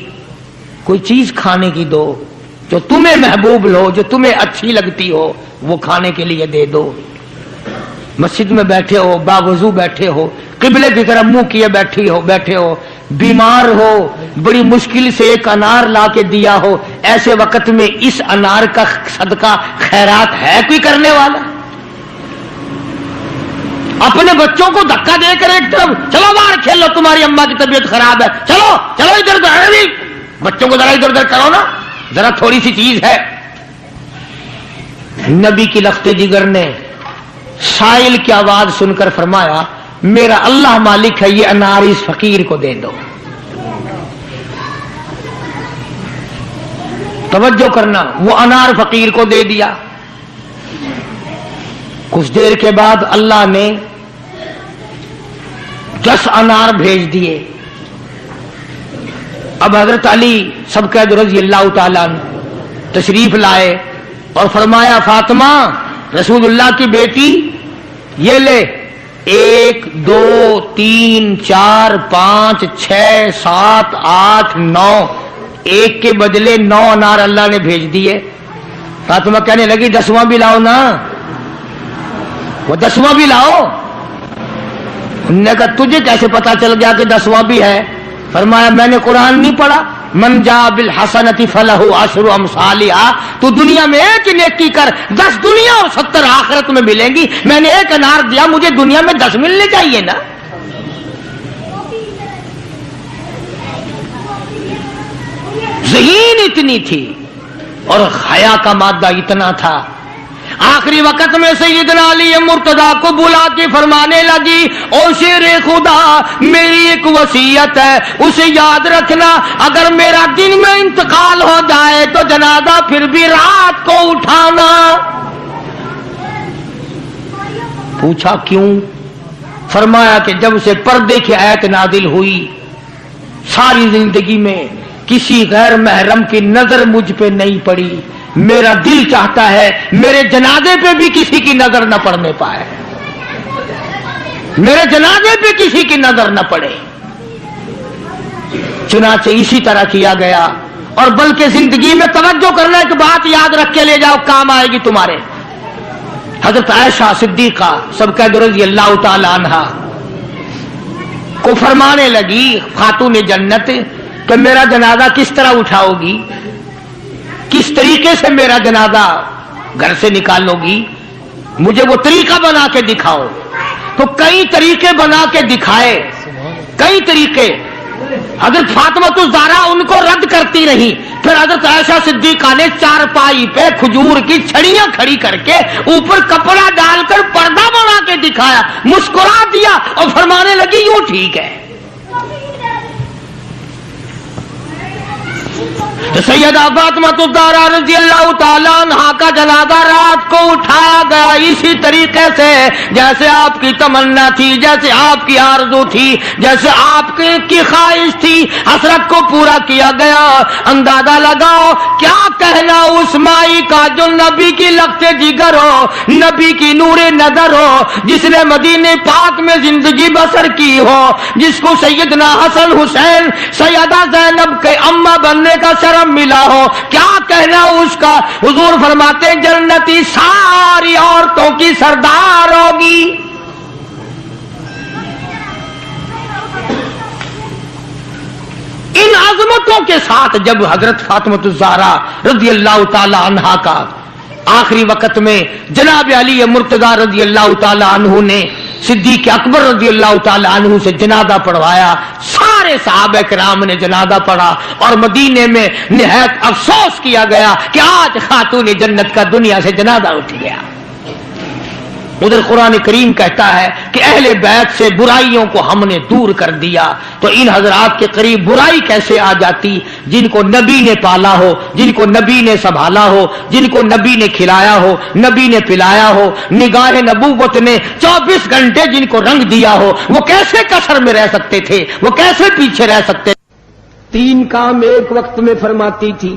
کوئی چیز کھانے کی دو جو تمہیں محبوب ہو، جو تمہیں اچھی لگتی ہو، وہ کھانے کے لیے دے دو۔ مسجد میں بیٹھے ہو، باوضو بیٹھے ہو، قبلے کی طرف منہ کیے بیٹھے ہو، بیمار ہو، بڑی مشکل سے ایک انار لا کے دیا ہو، ایسے وقت میں اس انار کا صدقہ خیرات ہے کوئی کرنے والا؟ اپنے بچوں کو دھکا دے کر ایک طرف چلو باہر کھیلو، تمہاری اماں کی طبیعت خراب ہے، چلو چلو ادھر ادھر، بچوں کو ذرا ادھر ادھر کرو نا، ذرا تھوڑی سی چیز ہے۔ نبی کی لخت جگر نے سائل کی آواز سن کر فرمایا میرا اللہ مالک ہے، یہ انار اس فقیر کو دے دو۔ توجہ کرنا، وہ انار فقیر کو دے دیا۔ کچھ دیر کے بعد اللہ نے 10 انار بھیج دیے۔ اب حضرت علی سب قید رضی اللہ تعالیٰ عنہ تشریف لائے اور فرمایا فاطمہ رسول اللہ کی بیٹی یہ لے، 1 2 3 4 5 6 7 8 9، ایک کے بدلے 9 انار اللہ نے بھیج دیے۔ فاطمہ کہنے لگی 10واں بھی لاؤ نا، وہ 10واں بھی لاؤ۔ انہوں نے کہا تجھے کیسے پتا چل گیا کہ 10واں بھی ہے؟ فرمایا میں نے قرآن نہیں پڑھا، من جاء بالحسنۃ فلہ عشر امثالھا، تو دنیا میں ایک نیکی کر 10 دنیا اور 70 آخرت میں ملیں گی۔ میں نے ایک انار دیا، مجھے دنیا میں 10 ملنے چاہیے نا۔ ذہین اتنی تھی اور حیا کا مادہ اتنا تھا۔ آخری وقت میں سیدنا علی مرتضیٰ کو بلا کے فرمانے لگی او شیر خدا، میری ایک وصیت ہے، اسے یاد رکھنا، اگر میرا دن میں انتقال ہو جائے تو جنازہ پھر بھی رات کو اٹھانا۔ پوچھا کیوں؟ فرمایا کہ جب سے پردے کی آیت نازل ہوئی ساری زندگی میں کسی غیر محرم کی نظر مجھ پہ نہیں پڑی، میرا دل چاہتا ہے میرے جنازے پہ بھی کسی کی نظر نہ پڑنے پائے، میرے جنازے پہ کسی کی نظر نہ پڑے۔ چنانچہ اسی طرح کیا گیا۔ اور بلکہ زندگی میں توجہ کرنا، ایک بات یاد رکھ کے لے جاؤ، کام آئے گی تمہارے۔ حضرت عائشہ صدیقہ سب قید رضی اللہ تعالی عنہا کو فرمانے لگی خاتون جنت کہ میرا جنازہ کس طرح اٹھاؤ گی، کس طریقے سے میرا جنازہ گھر سے نکالو گی، مجھے وہ طریقہ بنا کے دکھاؤ۔ تو کئی طریقے بنا کے دکھائے، کئی طریقے۔ حضرت فاطمہ الزہرا ان کو رد کرتی رہی، پھر حضرت عائشہ صدیقہ نے چارپائی پہ کھجور کی چھڑیاں کھڑی کر کے اوپر کپڑا ڈال کر پردہ بنا کے دکھایا، مسکرا دیا اور فرمانے لگی یوں ٹھیک ہے۔ سیدہ فاطمہ الزہرا رضی اللہ تعالیٰ عنہا کا جنازہ رات کو اٹھایا گیا اسی طریقے سے جیسے آپ کی تمنا تھی، جیسے آپ کی آرزو تھی، جیسے آپ کی خواہش تھی، حسرت کو پورا کیا گیا۔ اندازہ لگاؤ کیا کہنا اس مائی کا جو نبی کی لخت جگر ہو، نبی کی نور نظر ہو، جس نے مدینے پاک میں زندگی بسر کی ہو، جس کو سیدنا حسن حسین سیدہ زینب کے اماں بننے روپے کا شرم ملا ہو، کیا کہنا اس کا؟ حضور فرماتے ہیں جنتی ساری عورتوں کی سردار ہوگی۔ ان عظمتوں کے ساتھ جب حضرت فاطمہ الزہرا رضی اللہ تعالی عنہا کا آخری وقت میں جناب علی مرتضی رضی اللہ تعالی عنہ نے صدیق اکبر رضی اللہ تعالی عنہ سے جنازہ پڑھوایا، سارے صحابہ کرام نے جنازہ پڑھا، اور مدینے میں نہایت افسوس کیا گیا کہ آج خاتون جنت کا دنیا سے جنازہ اٹھ گیا۔ ادھر قرآن کریم کہتا ہے کہ اہل بیت سے برائیوں کو ہم نے دور کر دیا، تو ان حضرات کے قریب برائی کیسے آ جاتی؟ جن کو نبی نے پالا ہو، جن کو نبی نے سنبھالا ہو، جن کو نبی نے کھلایا ہو، نبی نے پلایا ہو، نگاہ نبوت نے 24 گھنٹے جن کو رنگ دیا ہو، وہ کیسے کسر میں رہ سکتے تھے؟ وہ کیسے پیچھے رہ سکتے؟ 3 کام ایک وقت میں فرماتی تھی،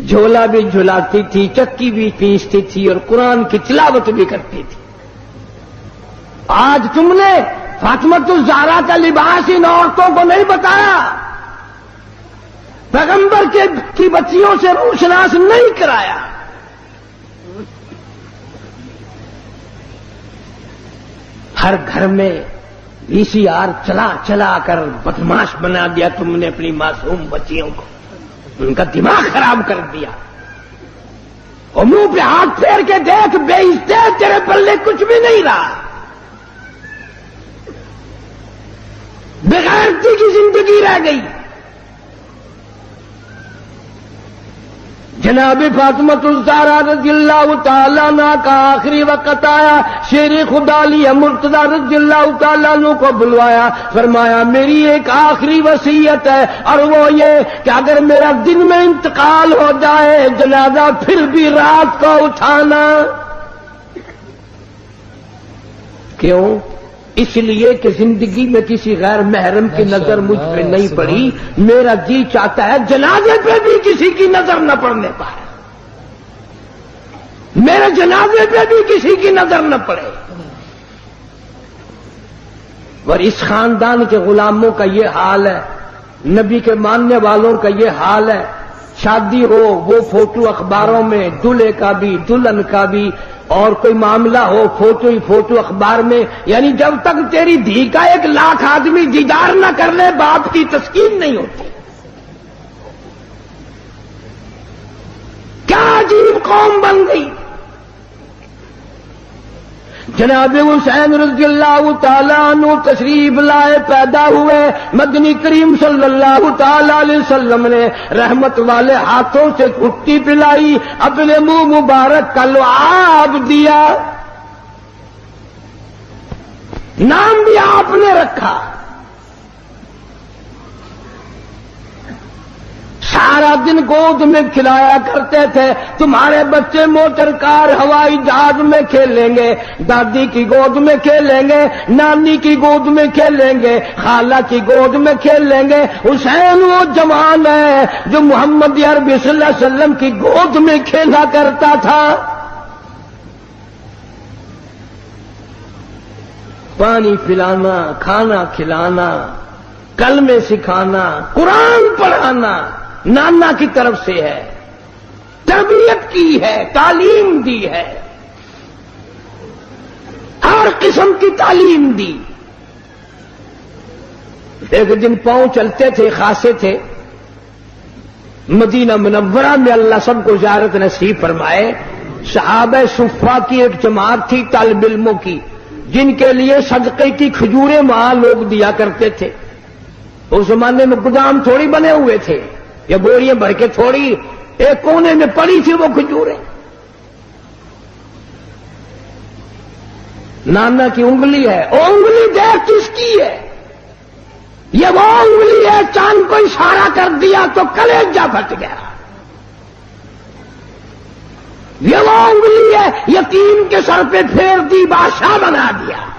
جھولا بھی جھلاتی تھی، چکی بھی پیستی تھی، اور قرآن کی تلاوت بھی کرتی تھی۔ آج تم نے فاطمہ الزہرا کا لباس ان عورتوں کو نہیں بتایا، پیغمبر کی بچیوں سے روشناس نہیں کرایا۔ ہر گھر میں VCR چلا چلا کر بدماش بنا دیا تم نے اپنی معصوم بچیوں کو، ان کا دماغ خراب کر دیا۔ اور منہ پہ ہاتھ پھیر کے دیکھ، بے عزتے تیرے پلے کچھ بھی نہیں رہا، بغیرتی کی زندگی رہ گئی۔ جناب فاطمہ الزہرا رضی اللہ تعالیٰ عنہ کا آخری وقت آیا، شیر خدا علی مرتضی رضی اللہ تعالیٰ عنہ کو بلوایا، فرمایا میری ایک آخری وصیت ہے، اور وہ یہ کہ اگر میرا دن میں انتقال ہو جائے جنازہ پھر بھی رات کو اٹھانا۔ کیوں؟ اس لیے کہ زندگی میں کسی غیر محرم کی نظر مجھ پہ نہیں پڑی، میرا جی چاہتا ہے جنازے پہ بھی کسی کی نظر نہ پڑنے پائے، میرے جنازے پہ بھی کسی کی نظر نہ پڑے۔ اور اس خاندان کے غلاموں کا یہ حال ہے، نبی کے ماننے والوں کا یہ حال ہے، شادی ہو وہ فوٹو اخباروں میں، دلہے کا بھی دلہن کا بھی، اور کوئی معاملہ ہو فوٹو ہی فوٹو اخبار میں، یعنی جب تک تیری دھی کا 1 لاکھ آدمی دیدار نہ کر لے باپ کی تسکین نہیں ہوتی۔ کیا عجیب قوم بن گئی۔ جناب حسین رضی اللہ تعالیٰ عنہ تشریف لائے، پیدا ہوئے، مدنی کریم صلی اللہ تعالیٰ علیہ وسلم نے رحمت والے ہاتھوں سے گھٹی پلائی، اپنے منہ مبارک کا لعاب دیا، نام بھی آپ نے رکھا۔ سارا دن گود میں کھلایا کرتے تھے، تمہارے بچے موٹر کار ہوائی جہاز میں کھیلیں گے، دادی کی گود میں کھیلیں گے، نانی کی گود میں کھیلیں گے، خالہ کی گود میں کھیلیں گے۔ حسین وہ جوان ہے جو محمد عربی صلی اللہ علیہ وسلم کی گود میں کھیلا کرتا تھا۔ پانی پلانا، کھانا کھلانا، کلمے سکھانا، قرآن پڑھانا نانا کی طرف سے ہے، تربیت کی ہے، تعلیم دی ہے، ہر قسم کی تعلیم دی۔ ایک دن پاؤں چلتے تھے، خاصے تھے، مدینہ منورہ میں اللہ سب کو زیارت نصیب فرمائے۔ صحابہ صفہ کی ایک جماعت تھی طالب علموں کی، جن کے لیے صدقے کی کھجوریں وہاں لوگ دیا کرتے تھے۔ اس زمانے میں گودام تھوڑی بنے ہوئے تھے، یا بوریاں بھر کے تھوڑی، ایک کونے میں پڑی تھی وہ کھجوریں۔ نانا کی انگلی ہے، وہ انگلی دیکھ کس کی ہے؟ یہ وہ انگلی ہے، چاند کو اشارہ کر دیا تو کلیجہ پھٹ گیا۔ یہ وہ انگلی ہے، یتیم کے سر پہ پھیر دی بادشاہ بنا دیا۔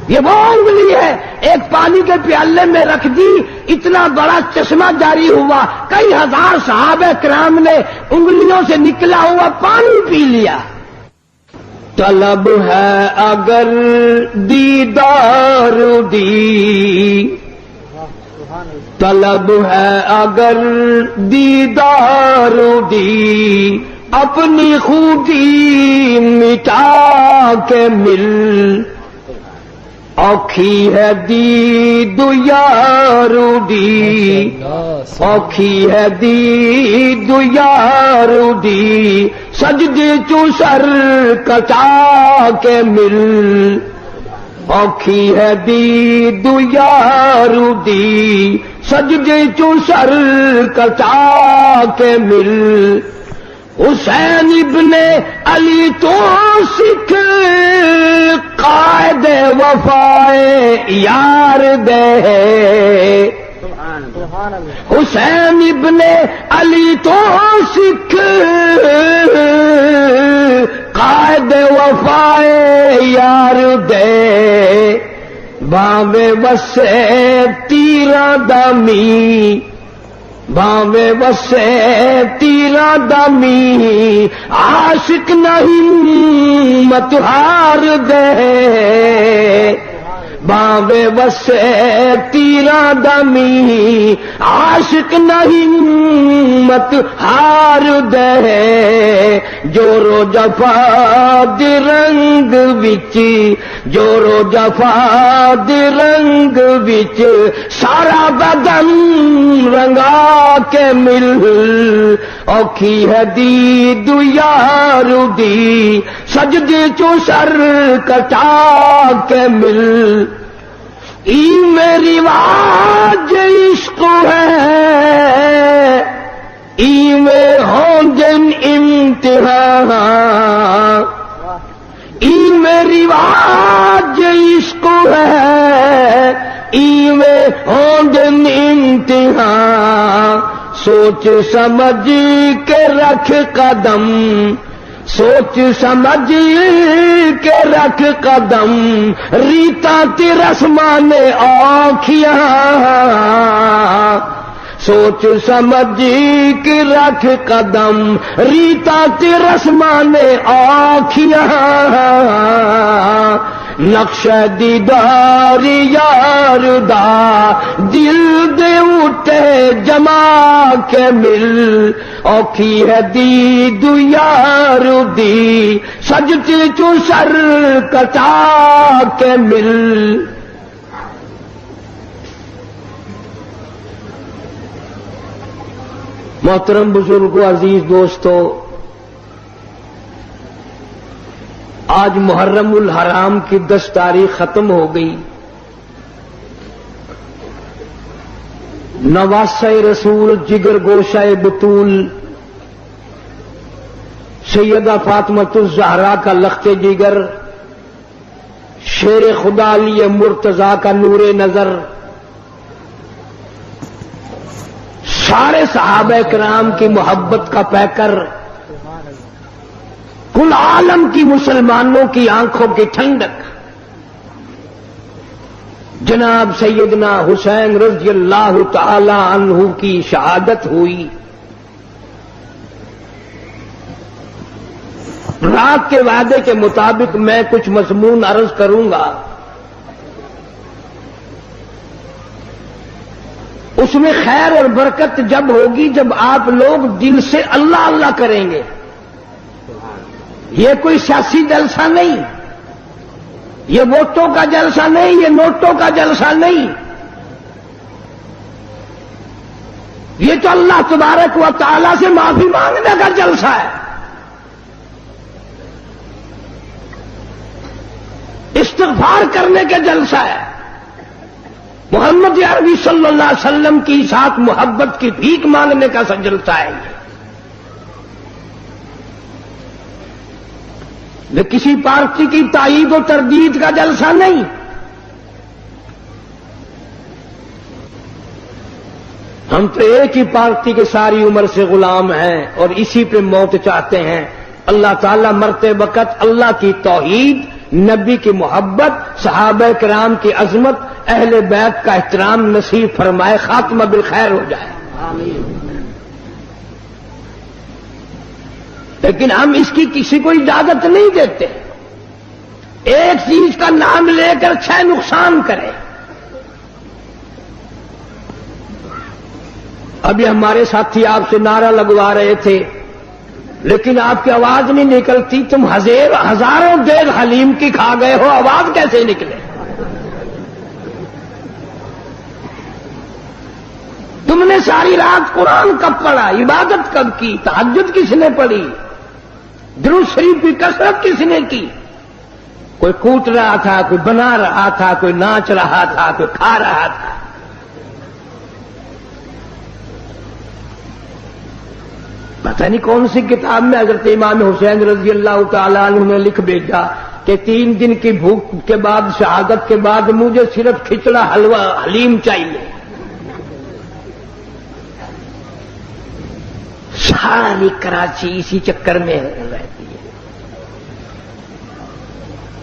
یہ وہ انگلی ہے، ایک پانی کے پیالے میں رکھ دی، اتنا بڑا چشمہ جاری ہوا، کئی ہزار صحابہ کرام نے انگلیوں سے نکلا ہوا پانی پی لیا۔ طلب ہے اگر دیدار دی، طلب ہے اگر دیدار دی اپنی خوبی مٹا کے مل اوکھی ہے دید یار دی اوکھی ہے دید یار دی سجدے چوں سر کٹا کے مل اوکھی ہے دید یار دی سجدے چوں سر کٹا کے مل حسین ابن علی تو سکھ قائد وفائے یار دے حسین ابن علی تو سکھ قائد وفائے یار دے باوے وسے تیرا دمی باوے وسے تیرا دمی عاشق نہیں مت ہار دے باوے وسے تیرا دمی عاشق نہیں مت ہار دے جورو جفا دی رنگ وچ جورو جفا دی رنگ وچ سارا بدن رنگا کے مل اوکھی ہے دید یار دی سجدے چوں سر کٹا کے مل ای میری واج عشق ہے ای میں ہوں جن امتحان ای میری واج عشق ہے ای میں ہوں جن امتحان سوچ سمجھ کے رکھ قدم سوچ سمجھ کے رکھ قدم ریتا تی رسمان آنکھیاں سوچ سمجھ کے رکھ قدم ریتا تی رسمان آنکھیاں نقش دیدار یار دا دل دے اٹھے جما کے مل اوکھی ہے دید یار دی سجدے چوں سر کٹا کے مل محترم بزرگوں عزیز دوستو آج محرم الحرام کی 10 تاریخ ختم ہو گئی نواسہ رسول جگر گوشہ بطول سیدہ فاطمۃ الزہرا کا لخت جگر شیر خدا علی مرتضی کا نور نظر سارے صحابہ کرام کی محبت کا پیکر کل عالم کی مسلمانوں کی آنکھوں کی ٹھنڈک جناب سیدنا حسین رضی اللہ تعالی عنہ کی شہادت ہوئی رات کے وعدے کے مطابق میں کچھ مضمون عرض کروں گا اس میں خیر اور برکت جب ہوگی جب آپ لوگ دل سے اللہ اللہ کریں گے یہ کوئی سیاسی جلسہ نہیں یہ ووٹوں کا جلسہ نہیں یہ نوٹوں کا جلسہ نہیں یہ تو اللہ تبارک و تعالی سے معافی مانگنے کا جلسہ ہے استغفار کرنے کا جلسہ ہے محمد عربی صلی اللہ علیہ وسلم کی ساتھ محبت کی بھیک مانگنے کا جلسہ ہے یہ کسی پارٹی کی تائید و تردید کا جلسہ نہیں ہم تو ایک ہی پارٹی کے ساری عمر سے غلام ہیں اور اسی پہ موت چاہتے ہیں اللہ تعالیٰ مرتے وقت اللہ کی توحید نبی کی محبت صحابہ کرام کی عظمت اہل بیت کا احترام نصیب فرمائے خاتمہ بالخیر ہو جائے آمین لیکن ہم اس کی کسی کو اجازت نہیں دیتے ایک چیز کا نام لے کر 6 نقصان کرے ابھی ہمارے ساتھی آپ سے نعرہ لگوا رہے تھے لیکن آپ کی آواز نہیں نکلتی. تم ہزاروں دیگ حلیم کی کھا گئے ہو, آواز کیسے نکلے؟ تم نے ساری رات قرآن کب پڑھا, عبادت کب کی, تہجد کس نے پڑھی, درود شریف کی کثرت کس نے کی؟ کوئی کوٹ رہا تھا, کوئی بنا رہا تھا, کوئی ناچ رہا تھا, کوئی کھا رہا تھا. پتہ نہیں کون سی کتاب میں حضرت امام حسین رضی اللہ تعالیٰ عنہ نے لکھ بھیجا کہ 3 دن کی بھوک کے بعد, شہادت کے بعد مجھے صرف کھچڑا حلوہ حلیم چاہیے. ساری کراچی اسی چکر میں رہتی ہے.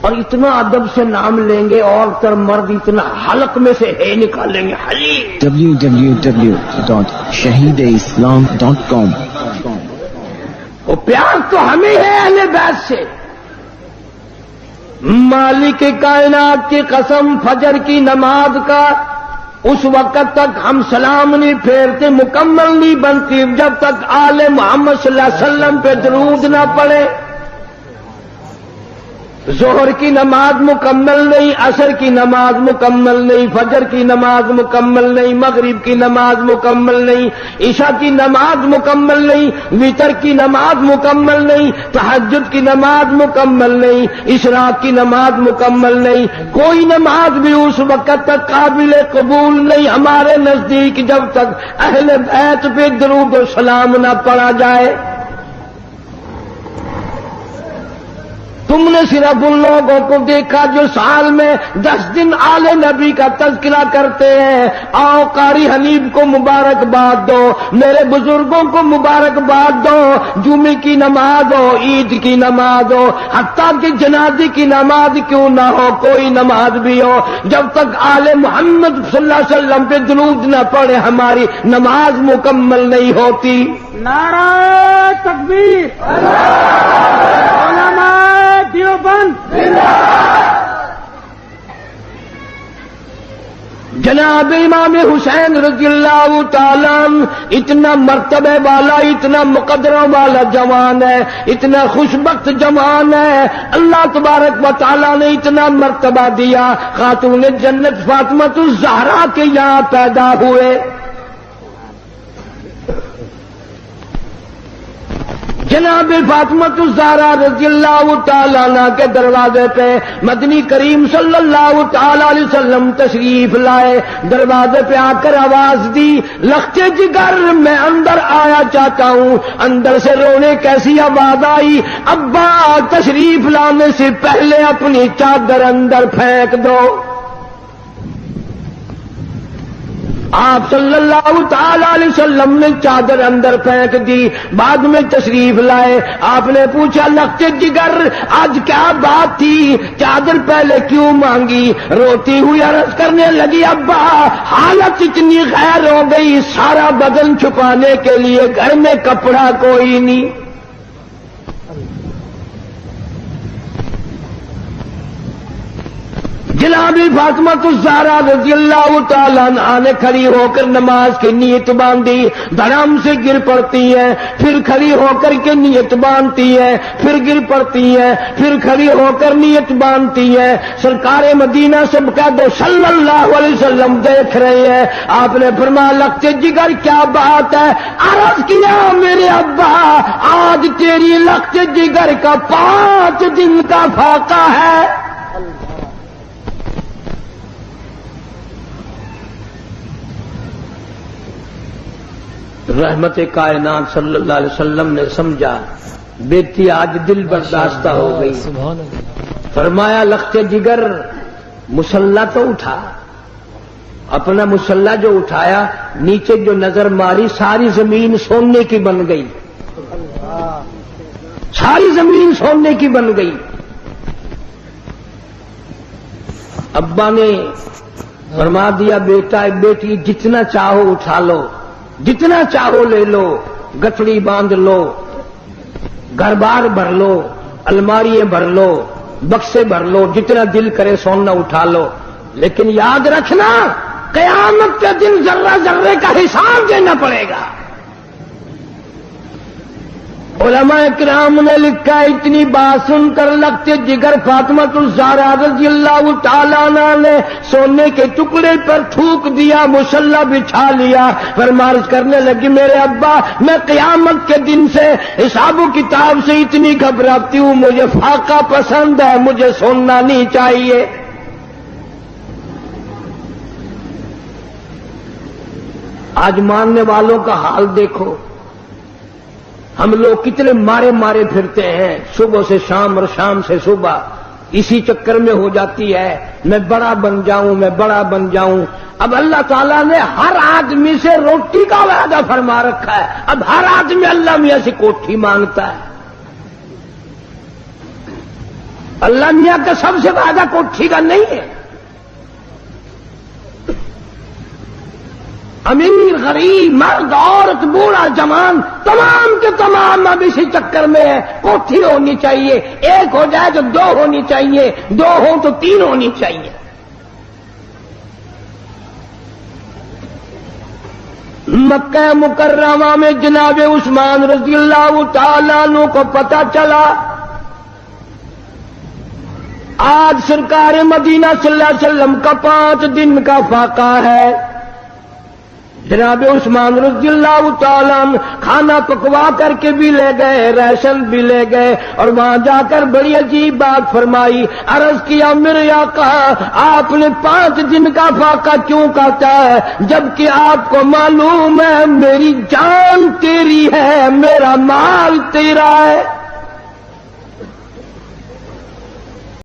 اور اتنا ادب سے نام لیں گے, عورت اور مرد اتنا حلق میں سے ہے نکالیں گے حلیم. www.shahideislam.com. وہ پیار تو ہمیں ہے اہل بیت سے. مالک کائنات کی قسم, فجر کی نماز کا اس وقت تک ہم سلام نہیں پھیرتے, مکمل نہیں بنتی جب تک آل محمد صلی اللہ علیہ وسلم پہ درود نہ پڑے. ظہر کی نماز مکمل نہیں, عصر کی نماز مکمل نہیں, فجر کی نماز مکمل نہیں, مغرب کی نماز مکمل نہیں, عشاء کی نماز مکمل نہیں, وتر کی نماز مکمل نہیں, تہجد کی نماز مکمل نہیں, اشراق کی نماز مکمل نہیں. کوئی نماز بھی اس وقت تک قابل قبول نہیں ہمارے نزدیک جب تک اہل بیت پہ درود و سلام نہ پڑھا جائے. تم نے صرف ان لوگوں کو دیکھا جو سال میں 10 دن آل نبی کا تذکرہ کرتے ہیں. آؤ قاری حنیف کو مبارکباد دو, میرے بزرگوں کو مبارکباد دو. جمعے کی نماز ہو, عید کی نماز ہو, حتیٰ کہ جنازے کی نماز کیوں نہ ہو, کوئی نماز بھی ہو, جب تک آل محمد صلی اللہ علیہ وسلم پہ درود نہ پڑے ہماری نماز مکمل نہیں ہوتی. نعرہ تکبیر, علماء دیوبند جناب امام حسین رضی اللہ تعالیٰ اتنا مرتبہ والا, اتنا مقدرہ والا جوان ہے, اتنا خوشبخت جوان ہے. اللہ تبارک و تعالیٰ نے اتنا مرتبہ دیا. خاتون جنت فاطمہ الزہرا کے یہاں پیدا ہوئے. جناب فاطمہ الزہرا رضی اللہ تعالیٰ عنہ کے دروازے پہ مدنی کریم صلی اللہ تعالیٰ علیہ وسلم تشریف لائے. دروازے پہ آ کر آواز دی, لختے جگر میں اندر آیا چاہتا ہوں. اندر سے رونے کیسی آواز آئی, ابا تشریف لانے سے پہلے اپنی چادر اندر پھینک دو. آپ صلی اللہ تعالی علیہ وسلم نے چادر اندر پھینک دی. بعد میں تشریف لائے. آپ نے پوچھا لختے جگر آج کیا بات تھی, چادر پہلے کیوں مانگی؟ روتی ہوئی عرض کرنے لگی, ابا حالت اتنی غیر ہو گئی, سارا بدن چھپانے کے لیے گھر میں کپڑا کوئی نہیں. جناب فاطمہ الزہرا رضی اللہ تعالیٰ عنہا نے کھڑی ہو کر نماز کی نیت باندھی. دھڑام سے گر پڑتی ہے, پھر کھڑی ہو کر کے نیت باندھتی ہے, پھر گر پڑتی ہے, پھر کھڑی ہو کر نیت باندھتی ہے. سرکار مدینہ سب کا دو صلی اللہ علیہ وسلم دیکھ رہے ہیں. آپ نے فرمایا لختے جگر کیا بات ہے؟ عرض کیا میرے ابا آج تیری لختے جگر کا 5 دن کا فاقہ ہے. رحمت کائنات صلی اللہ علیہ وسلم نے سمجھا بیٹی آج دل برداشتہ ہو گئی. فرمایا لختے جگر مسلح تو اٹھا. اپنا مسلح جو اٹھایا, نیچے جو نظر ماری ساری زمین سونے کی بن گئی, ساری زمین سونے کی بن گئی. ابا نے فرما دیا بیٹا بیٹی جتنا چاہو اٹھا لو, جتنا چاہو لے لو, گٹھڑی باندھ لو, گھر بار بھر لو, الماریاں بھر لو, بکسے بھر لو, جتنا دل کرے سونا اٹھا لو. لیکن یاد رکھنا قیامت کے دن ذرہ ذرے کا حساب دینا پڑے گا۔ علماء کرام نے لکھا اتنی بات سن کر لگتے جگر فاطمہ الزہرا رضی اللہ تعالیٰ عنہ نے سونے کے ٹکڑے پر تھوک دیا، مصلی بچھا لیا، فرمارش کرنے لگی میرے ابا میں قیامت کے دن سے حساب و کتاب سے اتنی گھبراتی ہوں، مجھے فاقہ پسند ہے، مجھے سونا نہیں چاہیے۔ آج ماننے والوں کا حال دیکھو، ہم لوگ کتنے مارے مارے پھرتے ہیں، صبح سے شام اور شام سے صبح، اسی چکر میں ہو جاتی ہے میں بڑا بن جاؤں، میں بڑا بن جاؤں۔ اب اللہ تعالیٰ نے ہر آدمی سے روٹی کا وعدہ فرما رکھا ہے، اب ہر آدمی اللہ میاں سے کوٹھی مانگتا ہے۔ اللہ میاں کا سب سے وعدہ کوٹھی کا نہیں ہے۔ امیر غریب مرد عورت بوڑھا جوان تمام کے تمام اب اسی چکر میں ہے، کوٹھی ہونی چاہیے، ایک ہو جائے تو دو ہونی چاہیے، دو ہوں تو تین ہونی چاہیے۔ مکہ مکرمہ میں جناب عثمان رضی اللہ تعالیٰ عنہ کو پتہ چلا آج سرکار مدینہ صلی اللہ علیہ وسلم کا 5 دن کا فاقہ ہے۔ جناب عثمان رضی اللہ تعالیٰ عنہ کھانا پکوا کر کے بھی لے گئے، راشن بھی لے گئے، اور وہاں جا کر بڑی عجیب بات فرمائی، عرض کیا میرے آقا آپ نے 5 دن کا فاقہ کیوں کاٹا ہے جبکہ آپ کو معلوم ہے میری جان تیری ہے، میرا مال تیرا ہے۔